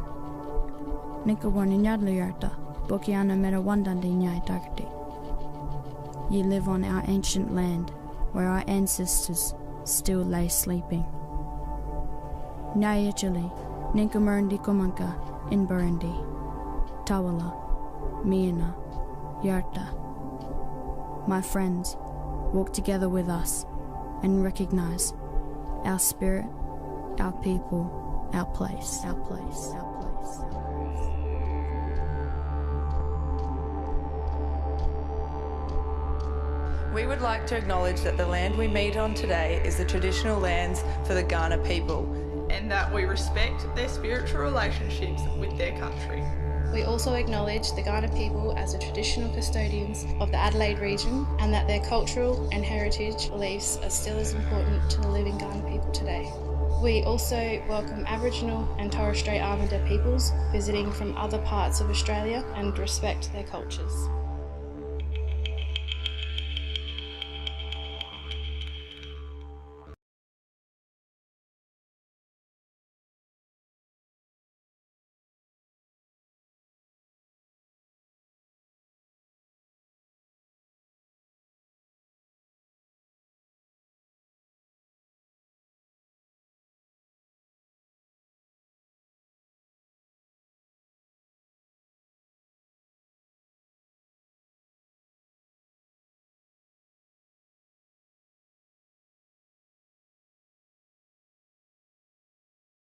Nikawani Nyadluyarta, Bokiana Merawandandi Nyai Darkati. You live on our ancient land, where our ancestors still lay sleeping. Nyachali, Ninkamurundi Kumanka, in Burundi, Tawala, Miana, Yarta. My friends, walk together with us and recognize our spirit, our people, our place, our place, our place, our place. We would like to acknowledge that the land we meet on today is the traditional lands for the Kaurna people, and that we respect their spiritual relationships with their country. We also acknowledge the Kaurna people as the traditional custodians of the Adelaide region and that their cultural and heritage beliefs are still as important to the living Kaurna people today. We also welcome Aboriginal and Torres Strait Islander peoples visiting from other parts of Australia and respect their cultures.